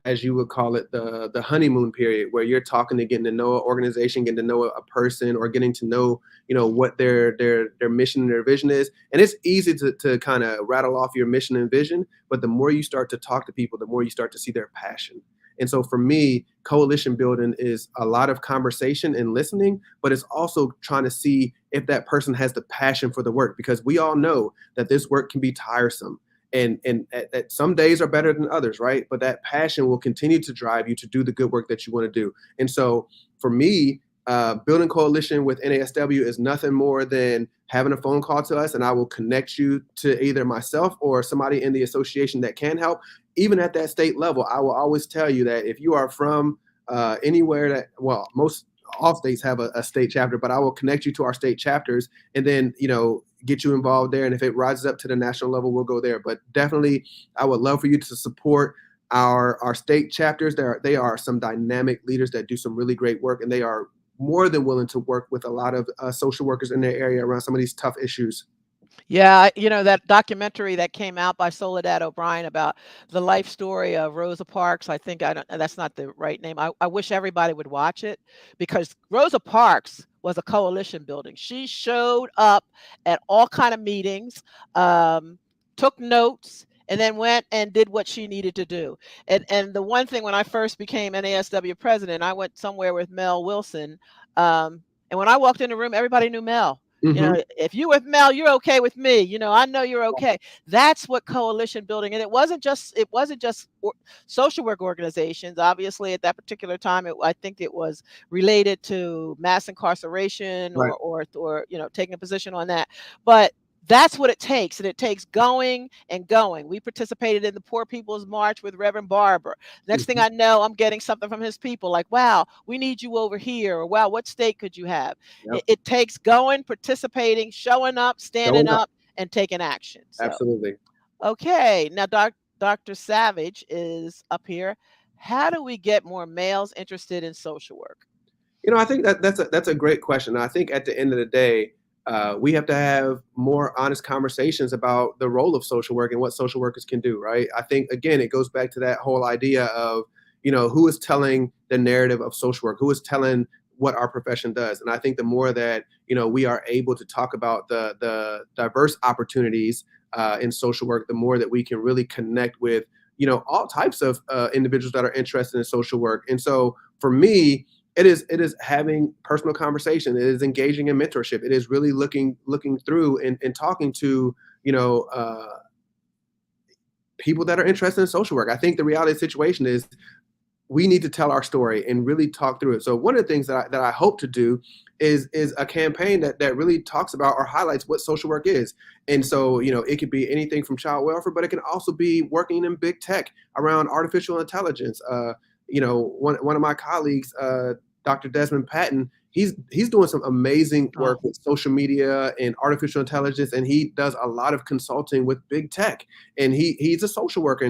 as you would call it, the honeymoon period, where you're talking to getting to know an organization, getting to know a person, or getting to know what their mission and their vision is. And it's easy to kind of rattle off your mission and vision, but the more you start to talk to people, the more you start to see their passion. And so for me, coalition building is a lot of conversation and listening, but it's also trying to see if that person has the passion for the work, because we all know that this work can be tiresome. And at some days are better than others, right? But that passion will continue to drive you to do the good work that you want to do. And so for me, building coalition with NASW is nothing more than having a phone call to us, and I will connect you to either myself or somebody in the association that can help. Even at that state level, I will always tell you that if you are from anywhere that, well, all states have a state chapter, but I will connect you to our state chapters, and then, get you involved there. And if it rises up to the national level, we'll go there. But definitely, I would love for you to support our state chapters. They are some dynamic leaders that do some really great work, and they are more than willing to work with a lot of social workers in their area around some of these tough issues. Yeah, that documentary that came out by Soledad O'Brien about the life story of Rosa Parks. I think I don't. That's not the right name. I wish everybody would watch it, because Rosa Parks was a coalition building. She showed up at all kind of meetings, took notes, and then went and did what she needed to do. And the one thing, when I first became NASW president, I went somewhere with Mel Wilson, and when I walked in the room, everybody knew Mel. Mm-hmm. If you with Mel, you're okay with me. I know you're okay. That's what coalition building. And it wasn't just social work organizations. Obviously, at that particular time, I think it was related to mass incarceration, Right. or taking a position on that. But that's what it takes, and it takes going and going. We participated in the Poor People's March with Reverend Barber. Next thing Mm-hmm. I know, I'm getting something from his people like, wow, we need you over here, or wow, what state could you have? Yep. It takes going, participating, showing up, standing Showing up. up, and taking action. So, Absolutely. okay, now Dr. Savage is up here. How do we get more males interested in social work? I think that's a great question. I think at the end of the day, we have to have more honest conversations about the role of social work and what social workers can do, right? I think, again, it goes back to that whole idea of, who is telling the narrative of social work, who is telling what our profession does. And I think the more that, we are able to talk about the diverse opportunities in social work, the more that we can really connect with, all types of individuals that are interested in social work. And so for me, it is having personal conversation. It is engaging in mentorship. It is really looking through and talking to people that are interested in social work. I think the reality of the situation is we need to tell our story and really talk through it. So one of the things that I hope to do is a campaign that really talks about or highlights what social work is. And so, it could be anything from child welfare, but it can also be working in big tech around artificial intelligence. One of my colleagues, Dr. Desmond Patton, he's doing some amazing work with social media and artificial intelligence, and he does a lot of consulting with big tech. And he's a social worker,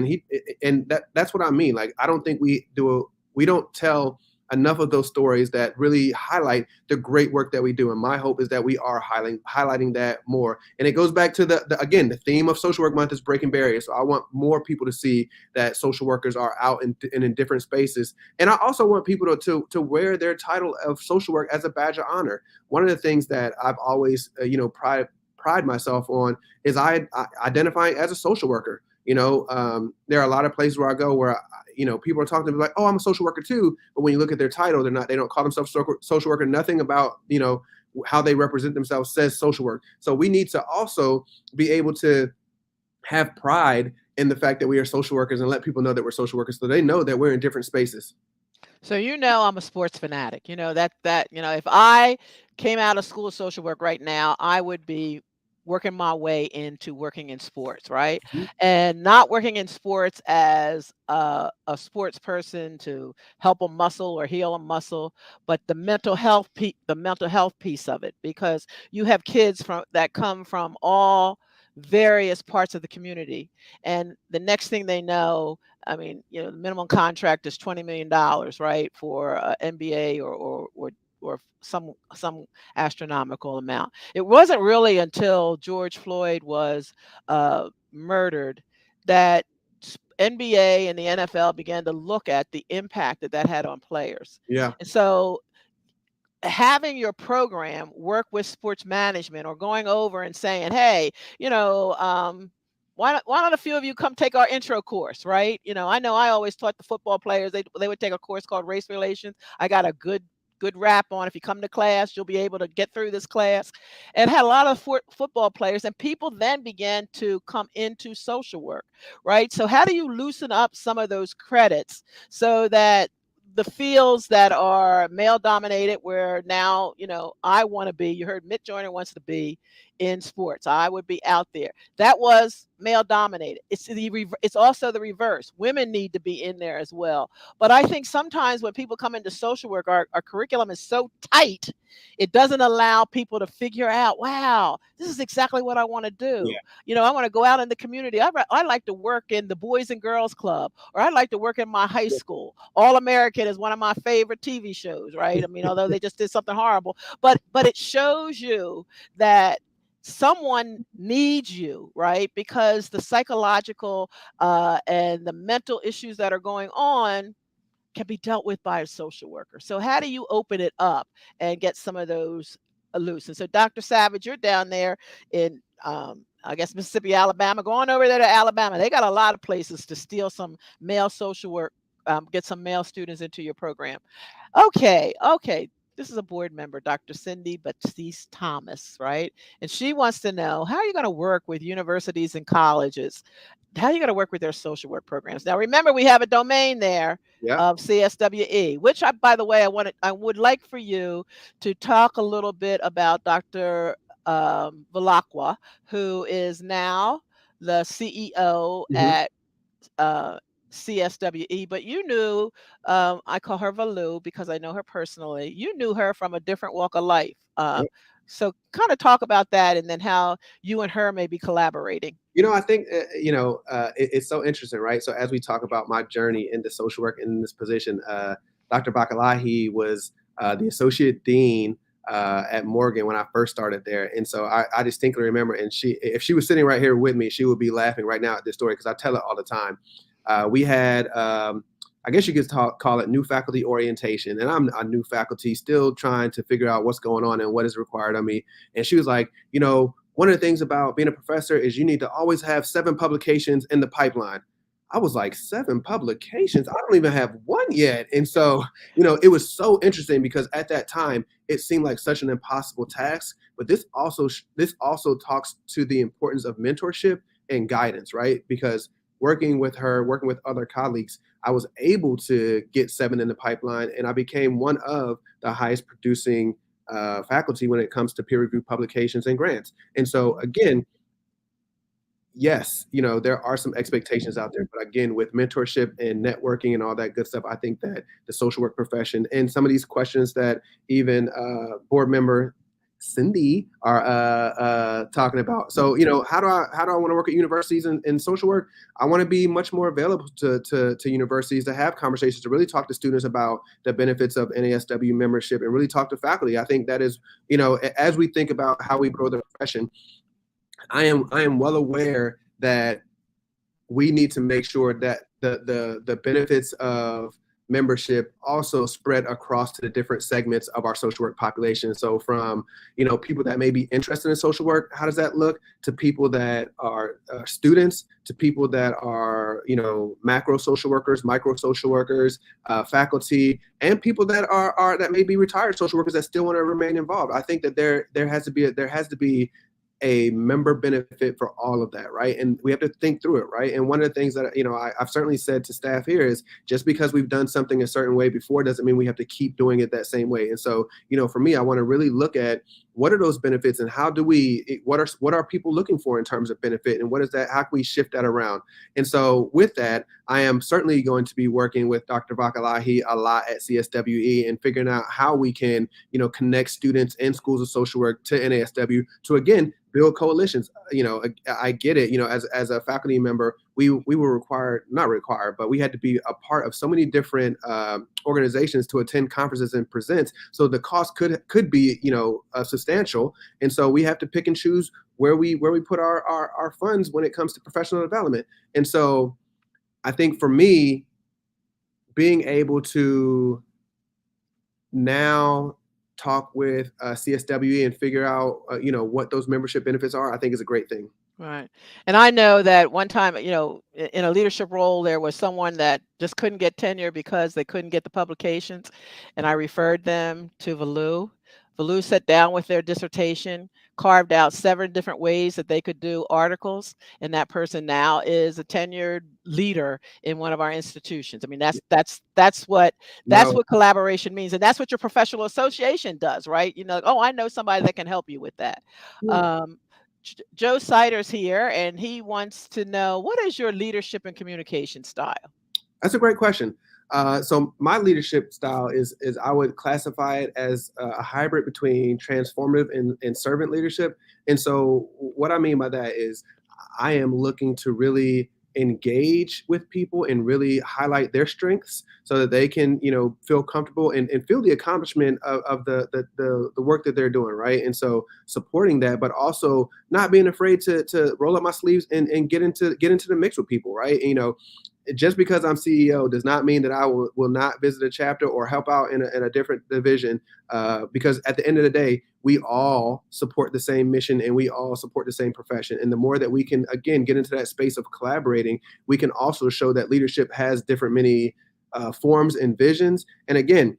and that's what I mean. Like, I don't think we don't tell enough of those stories that really highlight the great work that we do. And my hope is that we are highlighting that more. And it goes back to again, the theme of Social Work Month is breaking barriers. So I want more people to see that social workers are out in different spaces. And I also want people to wear their title of social work as a badge of honor. One of the things that I've always, pride myself on is identifying as a social worker. There are a lot of places where I go where people are talking to me like, oh, I'm a social worker too. But when you look at their title, they don't call themselves social worker. Nothing about, how they represent themselves says social work. So we need to also be able to have pride in the fact that we are social workers and let people know that we're social workers so they know that we're in different spaces. So I'm a sports fanatic. If I came out of school of social work right now, I would be working my way into working in sports, right? Mhm. And not working in sports as a sports person to help a muscle or heal a muscle, but the mental health piece of it, because you have kids that come from all various parts of the community, and the next thing they know, I mean, the minimum contract is $20 million, right, for a MBA or some astronomical amount. It wasn't really until George Floyd was murdered that NBA and the NFL began to look at the impact that had on players. Yeah. And so having your program work with sports management, or going over and saying, hey, why not a few of you come take our intro course, right? I know I always taught the football players, they would take a course called race relations. I got a good rap on, if you come to class, you'll be able to get through this class. And had a lot of football players, and people then began to come into social work, right? So how do you loosen up some of those credits so that the fields that are male dominated, where now, I want to be, you heard Mit Joyner wants to be in sports, I would be out there, that was male dominated. It's also the reverse. Women need to be in there as well. But I think sometimes when people come into social work, our curriculum is so tight, it doesn't allow people to figure out, wow, this is exactly what I want to do. Yeah. I want to go out in the community. I like to work in the Boys and Girls Club, or I like to work in my high school. All American is one of my favorite TV shows, right? I mean, although they just did something horrible, but it shows you that someone needs you, right? Because the psychological and the mental issues that are going on can be dealt with by a social worker. So how do you open it up and get some of those loose? And so, Dr. Savage, you're down there in, I guess, Mississippi, Alabama. Go on over there to Alabama. They got a lot of places to steal some male social work, get some male students into your program. Okay. This is a board member, Dr. Cindy Batiste Thomas, right? And she wants to know, how are you going to work with universities and colleges? How are you going to work with their social work programs? Now, remember, we have a domain there Yeah. of CSWE, which by the way, I would like for you to talk a little bit about Dr. Valakwa, who is now the CEO Hmm. at uh, CSWE, but you knew, I call her Valu because I know her personally. You knew her from a different walk of life. So kind of talk about that, and then how you and her may be collaborating. I think it's so interesting, right? So as we talk about my journey into social work in this position, Dr. Bakalahi was the associate dean at Morgan when I first started there, and so I distinctly remember. And if she was sitting right here with me, she would be laughing right now at this story because I tell it all the time. We had. I guess you could call it new faculty orientation. And I'm a new faculty, still trying to figure out what's going on and what is required of me. And she was like, one of the things about being a professor is you need to always have 7 publications in the pipeline. I was like, 7 publications? I don't even have one yet. And so, it was so interesting because at that time, it seemed like such an impossible task. But this also talks to the importance of mentorship and guidance, right? Because working with her, working with other colleagues, I was able to get 7 in the pipeline, and I became one of the highest producing faculty when it comes to peer reviewed publications and grants. And so again, yes, there are some expectations out there, but again, with mentorship and networking and all that good stuff, I think that the social work profession and some of these questions that even board member Cindy are talking about. So, how do I want to work at universities in social work? I want to be much more available to universities to have conversations, to really talk to students about the benefits of NASW membership and really talk to faculty. I think that is, as we think about how we grow the profession, I am well aware that we need to make sure that the benefits of membership also spread across to the different segments of our social work population. So from people that may be interested in social work, how does that look, to people that are students, to people that are macro social workers, micro social workers, faculty, and people that are that may be retired social workers that still want to remain involved. I think that there has to be a member benefit for all of that, right? And we have to think through it, right? And one of the things that I've certainly said to staff here is just because we've done something a certain way before doesn't mean we have to keep doing it that same way. And so, for me, I want to really look at what are those benefits and how do what are people looking for in terms of benefit, and what is that? How can we shift that around? And so with that, I am certainly going to be working with Dr. Vakalahi a lot at CSWE and figuring out how we can, connect students and schools of social work to NASW to, again, build coalitions. I get it. As a faculty member, we were not required, but we had to be a part of so many different organizations to attend conferences and presents. So the cost could be, substantial. And so we have to pick and choose where we put our funds when it comes to professional development. And so I think for me, being able to now talk with CSWE and figure out, what those membership benefits are, I think is a great thing. Right. And I know that one time, in a leadership role, there was someone that just couldn't get tenure because they couldn't get the publications. And I referred them to Valu. Valu sat down with their dissertation, carved out 7 different ways that they could do articles. And that person now is a tenured leader in one of our institutions. I mean, that's what No, collaboration means. And that's what your professional association does, right? Oh, I know somebody that can help you with that. Um, Joe Sider's here, and he wants to know, what is your leadership and communication style? that's a great question. So my leadership style is I would classify it as a hybrid between transformative and servant leadership. And so what I mean by that is I am looking to really engage with people and really highlight their strengths so that they can, feel comfortable and feel the accomplishment of the work that they're doing, right? And so supporting that, but also not being afraid to roll up my sleeves and get into the mix with people, right? Just because I'm CEO does not mean that I will not visit a chapter or help out in a different division, because at the end of the day, we all support the same mission and we all support the same profession. And the more that we can, again, get into that space of collaborating, we can also show that leadership has different many forms and visions. And again,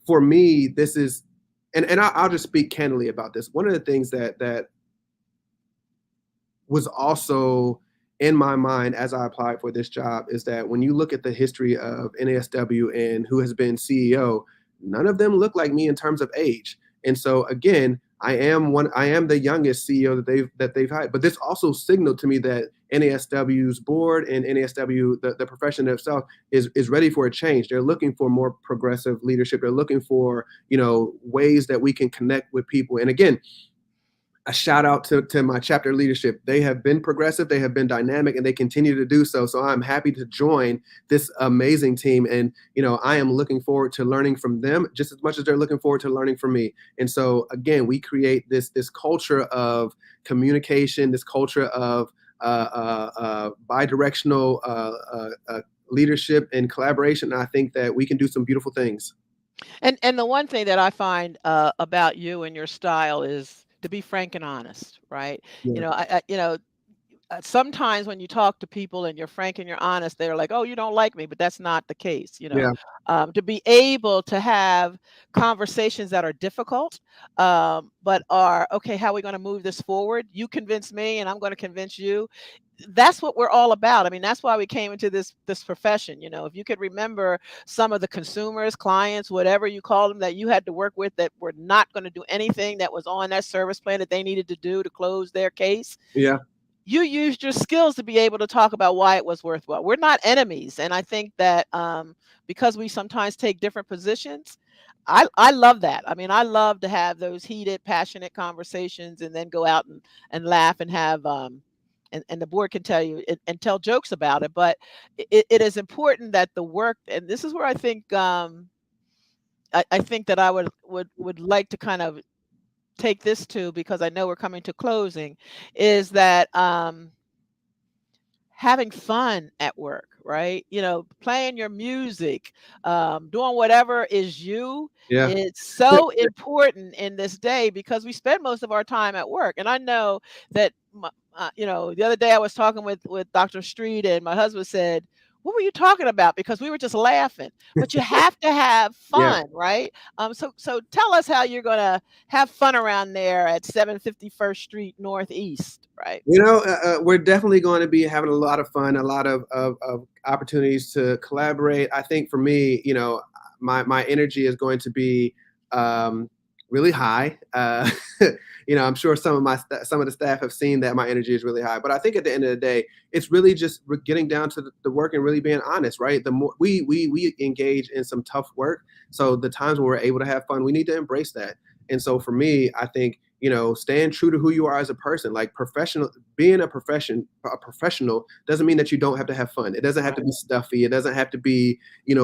for me, this is, and I'll just speak candidly about this. One of the things that was also in my mind as I applied for this job is that when you look at the history of NASW and who has been CEO, none of them look like me in terms of age. And so again, I am the youngest CEO that they've had. But this also signaled to me that NASW's board and NASW, the profession itself, is ready for a change. They're looking for more progressive leadership. They're looking for, ways that we can connect with people. And again, a shout out to my chapter leadership. They have been progressive, they have been dynamic, and they continue to do so. So I'm happy to join this amazing team. And, I am looking forward to learning from them just as much as they're looking forward to learning from me. And so, again, we create this culture of communication, this culture of bidirectional leadership and collaboration. And I think that we can do some beautiful things. And the one thing that I find about you and your style is to be frank and honest, right? Yeah. Sometimes when you talk to people and you're frank and you're honest, they're like, "Oh, you don't like me," but that's not the case. Yeah. To be able to have conversations that are difficult, but are okay. How are we going to move this forward? You convince me, and I'm going to convince you. That's what we're all about. I mean, that's why we came into this profession. If you could remember some of the consumers, clients, whatever you call them, that you had to work with that were not going to do anything that was on that service plan that they needed to do to close their case. Yeah. You used your skills to be able to talk about why it was worthwhile. We're not enemies. And I think that because we sometimes take different positions, I love that. I mean, I love to have those heated, passionate conversations and then go out and laugh and have and the board can tell you and tell jokes about it. But it is important that the work, and this is where I think I think that I would like to kind of take this to, because I know we're coming to closing, is that having fun at work, right? Playing your music, doing whatever is you. Yeah. It's so important in this day because we spend most of our time at work. And I know that, the other day I was talking with Dr. Estreet, and my husband said, what were you talking about? Because we were just laughing. But you have to have Yeah. fun, right? So tell us how you're gonna have fun around there at 751st Street Northeast, right? We're definitely going to be having a lot of fun, a lot of opportunities to collaborate. I think for me, my energy is going to be um, really high. I'm sure some of the staff have seen that my energy is really high. But I think at the end of the day, it's really just getting down to the work and really being honest, right? The more we engage in some tough work, so the times when we're able to have fun, we need to embrace that. And so for me, I think staying true to who you are as a person, like being a professional doesn't mean that you don't have to have fun. It doesn't have to Right. be stuffy. It doesn't have to be,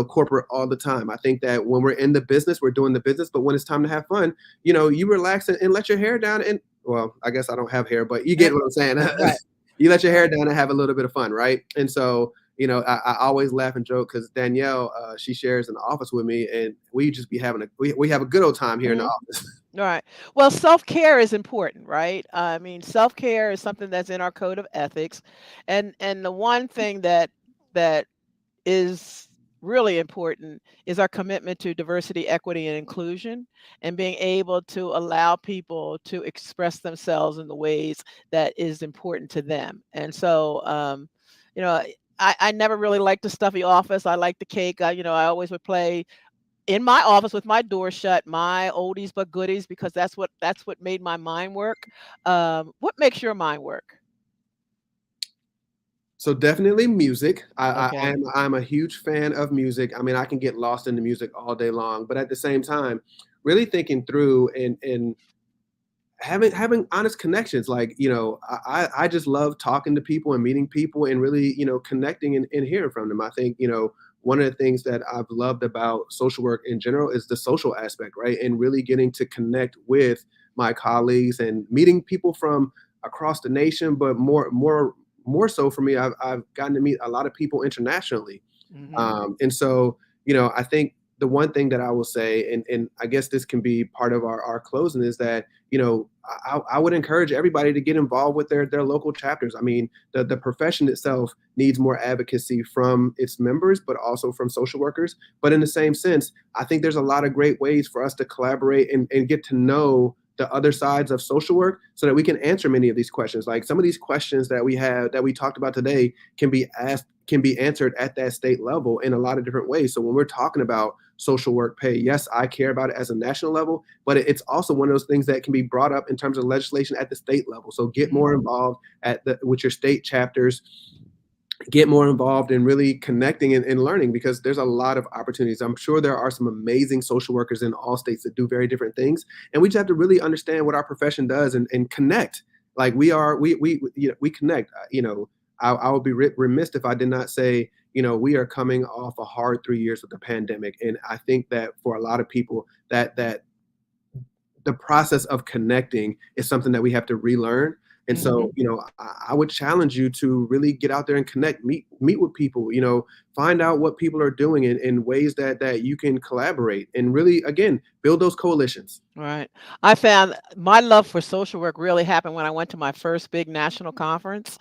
corporate all the time. I think that when we're in the business, we're doing the business, but when it's time to have fun, you relax and let your hair down. And well, I guess I don't have hair, but you Eh, get what I'm saying. right. You let your Right. hair down and have a little bit of fun. Right. And so, I always laugh and joke because Danielle, she shares an office with me, and we just be we have a good old time here in the Mhm. office. Right. Well, self-care is important, right? I mean, self-care is something that's in our code of ethics. And the one thing that is really important is our commitment to diversity, equity, and inclusion, and being able to allow people to express themselves in the ways that is important to them. And so, you know, I never really liked the stuffy office. I like the cake. I always would play in my office with my door shut, my oldies but goodies, because that's what made my mind work. What makes your mind work? So definitely music. Okay. I'm a huge fan of music. I mean, I can get lost in the music all day long, but at the same time, really thinking through and having honest connections. Like, I just love talking to people and meeting people and really, connecting and hearing from them. I think, one of the things that I've loved about social work in general is the social aspect, right? And really getting to connect with my colleagues and meeting people from across the nation, but more so for me, I've gotten to meet a lot of people internationally. Hmm. And so, I think the one thing that I will say, and I guess this can be part of our closing, is that, I would encourage everybody to get involved with their local chapters. I mean, the profession itself needs more advocacy from its members, but also from social workers. But in the same sense, I think there's a lot of great ways for us to collaborate and get to know the other sides of social work so that we can answer many of these questions. Like some of these questions that we talked about today can be answered at that state level in a lot of different ways. So when we're talking about social work pay, yes, I care about it as a national level, but it's also one of those things that can be brought up in terms of legislation at the state level. So get Hmm. more involved with your state chapters, get more involved in really connecting and learning, because there's a lot of opportunities. I'm sure there are some amazing social workers in all states that do very different things, and we just have to really understand what our profession does and connect. Like we connect. I would be remiss if I did not say, we are coming off a hard 3 years with the pandemic, and I think that for a lot of people that the process of connecting is something that we have to relearn. And Hmm. so, I would challenge you to really get out there and connect, meet with people, find out what people are doing in ways that you can collaborate and really, again, build those coalitions. Right. I found my love for social work really happened when I went to my first big national conference.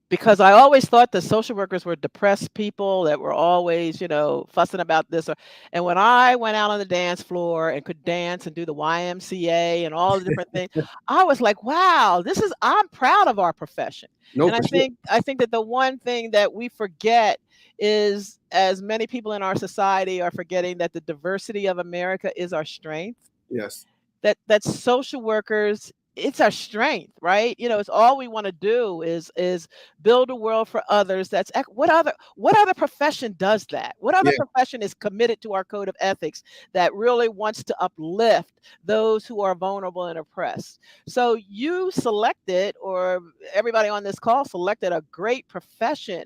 Because I always thought that social workers were depressed people that were always, fussing about this. And when I went out on the dance floor and could dance and do the YMCA and all the different things, I was like, wow, I'm proud of our profession. No, And I for sure. think I think that the one thing that we forget is, as many people in our society are forgetting, that the diversity of America is our strength. Yes, That social workers, it's our strength, right? It's all we want to do is build a world for others. What other profession does that? What other yeah, profession is committed to our code of ethics that really wants to uplift those who are vulnerable and oppressed? So you selected, or everybody on this call selected, a great profession,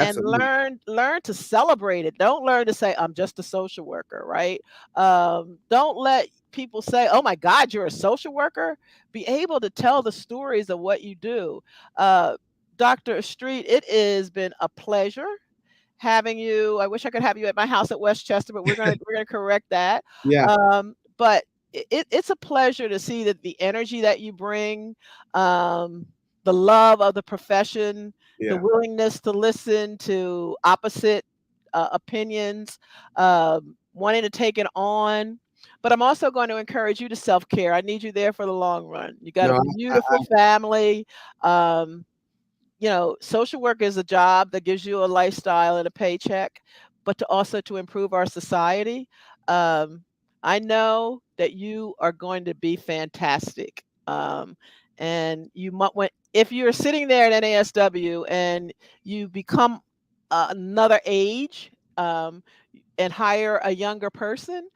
and absolutely. learn to celebrate it. Don't learn to say, I'm just a social worker, right? Don't let people say, "Oh my God, you're a social worker." Be able to tell the stories of what you do. Uh, Dr. Street, it has been a pleasure having you. I wish I could have you at my house at Westchester, but we're gonna correct that. Yeah, But it's a pleasure to see that the energy that you bring. Um, the love of the profession, the Yeah. willingness to listen to opposite opinions, wanting to take it on. But I'm also going to encourage you to self care. I need you there for the long run. You got a No, beautiful family. Um, Social work is a job that gives you a lifestyle and a paycheck, but to also to improve our society. Um, I know that you are going to be fantastic. And you might when if you're sitting there at NASW and you become another age, and hire a younger person,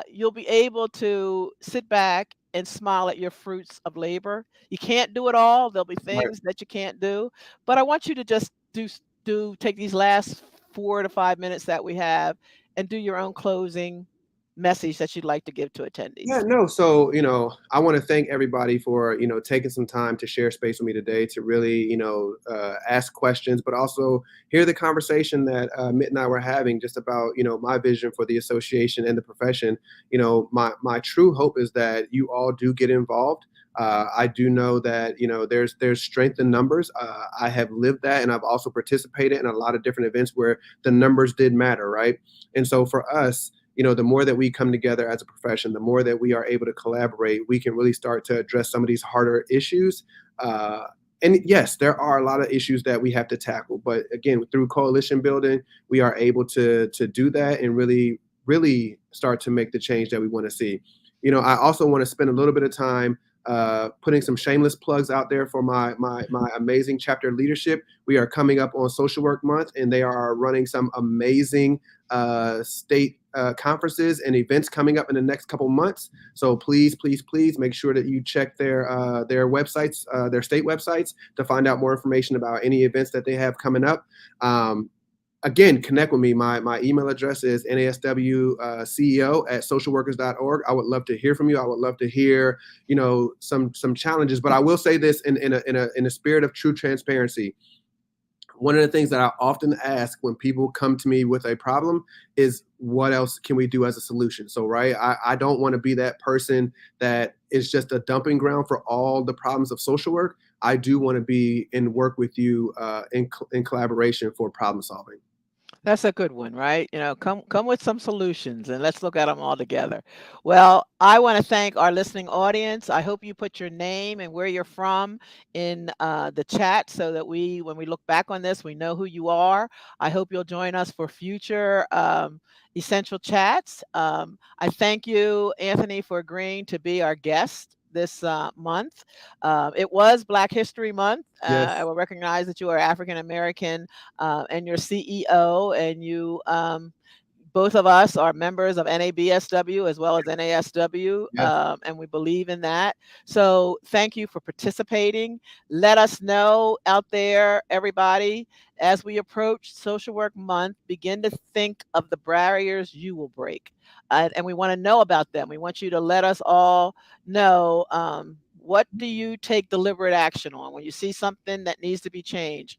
you'll be able to sit back and smile at your fruits of labor. You can't do it all. There'll be right. things that you can't do, but I want you to just take these last 4 to 5 minutes that we have and do your own closing message that you'd like to give to Yeah, attendees. no. So, I want to thank everybody for, taking some time to share space with me today to really, ask questions, but also hear the conversation that Mitt and I were having just about, my vision for the association and the profession. My true hope is that you all do get involved. I do know that, there's strength in numbers. I have lived that, and I've also participated in a lot of different events where the numbers did matter, right? And so for us, the more that we come together as a profession, the more that we are able to collaborate, we can really start to address some of these harder issues. And yes, there are a lot of issues that we have to tackle, but again, through coalition building, we are able to do that and really start to make the change that we want to see. I also want to spend a little bit of time putting some shameless plugs out there for my amazing chapter leadership. We are coming up on Social Work Month, and they are running some amazing state conferences and events coming up in the next couple months. So please make sure that you check their websites, their state websites, to find out more information about any events that they have coming up. Again, connect with me. My email address is NASW CEO@socialworkers.org. I would love to hear from you. I would love to hear, some challenges. But I will say this in a spirit of true transparency. One of the things that I often ask when people come to me with a problem is, what else can we do as a solution? So, right, I don't want to be that person that is just a dumping ground for all the problems of social work. I do want to be and work with you in collaboration for problem solving. That's a good one, right? Come with some solutions and let's look at them all together. Well, I want to thank our listening audience. I hope you put your name and where you're from in the chat so that when we look back on this, we know who you are. I hope you'll join us for future essential chats. I thank you, Anthony, for agreeing to be our guest this month. It was Black History Month. I Yes. will recognize that you are African American and your CEO, and both of us are members of NABSW as well as NASW, Yes. and we believe in that. So thank you for participating. Let us know out there, everybody, as we approach Social Work Month, begin to think of the barriers you will break. And we want to know about them. We want you to let us all know, what do you take deliberate action on when you see something that needs to be changed.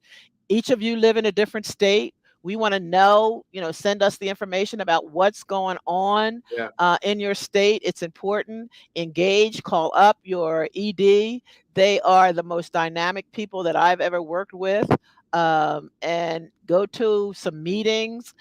Each of you live in a different state. We want to know, send us the information about what's going on Yeah. in your state. It's important. Engage, call up your ED. They are the most dynamic people that I've ever worked with. And go to some meetings.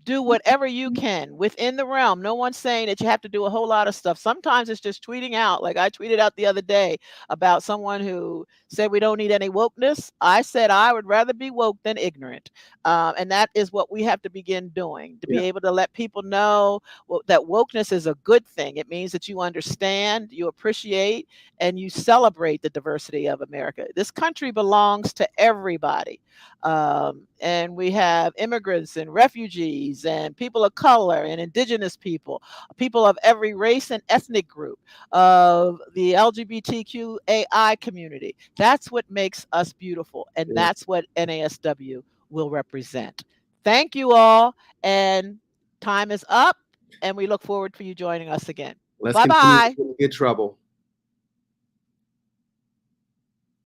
Do whatever you can within the realm. No one's saying that you have to do a whole lot of stuff. Sometimes it's just tweeting out. Like I tweeted out the other day about someone who said we don't need any wokeness. I said I would rather be woke than ignorant. And that is what we have to begin doing, to be Yeah. able to let people know that wokeness is a good thing. It means that you understand, you appreciate, and you celebrate the diversity of America. This country belongs to everybody. And we have immigrants and refugees and people of color and indigenous people of every race and ethnic group, of the LGBTQAI community. That's what makes us beautiful, and Yeah. that's what NASW will represent. Thank you all, and time is up, and we look forward for you joining us again. Let's Bye continue bye. to get in trouble.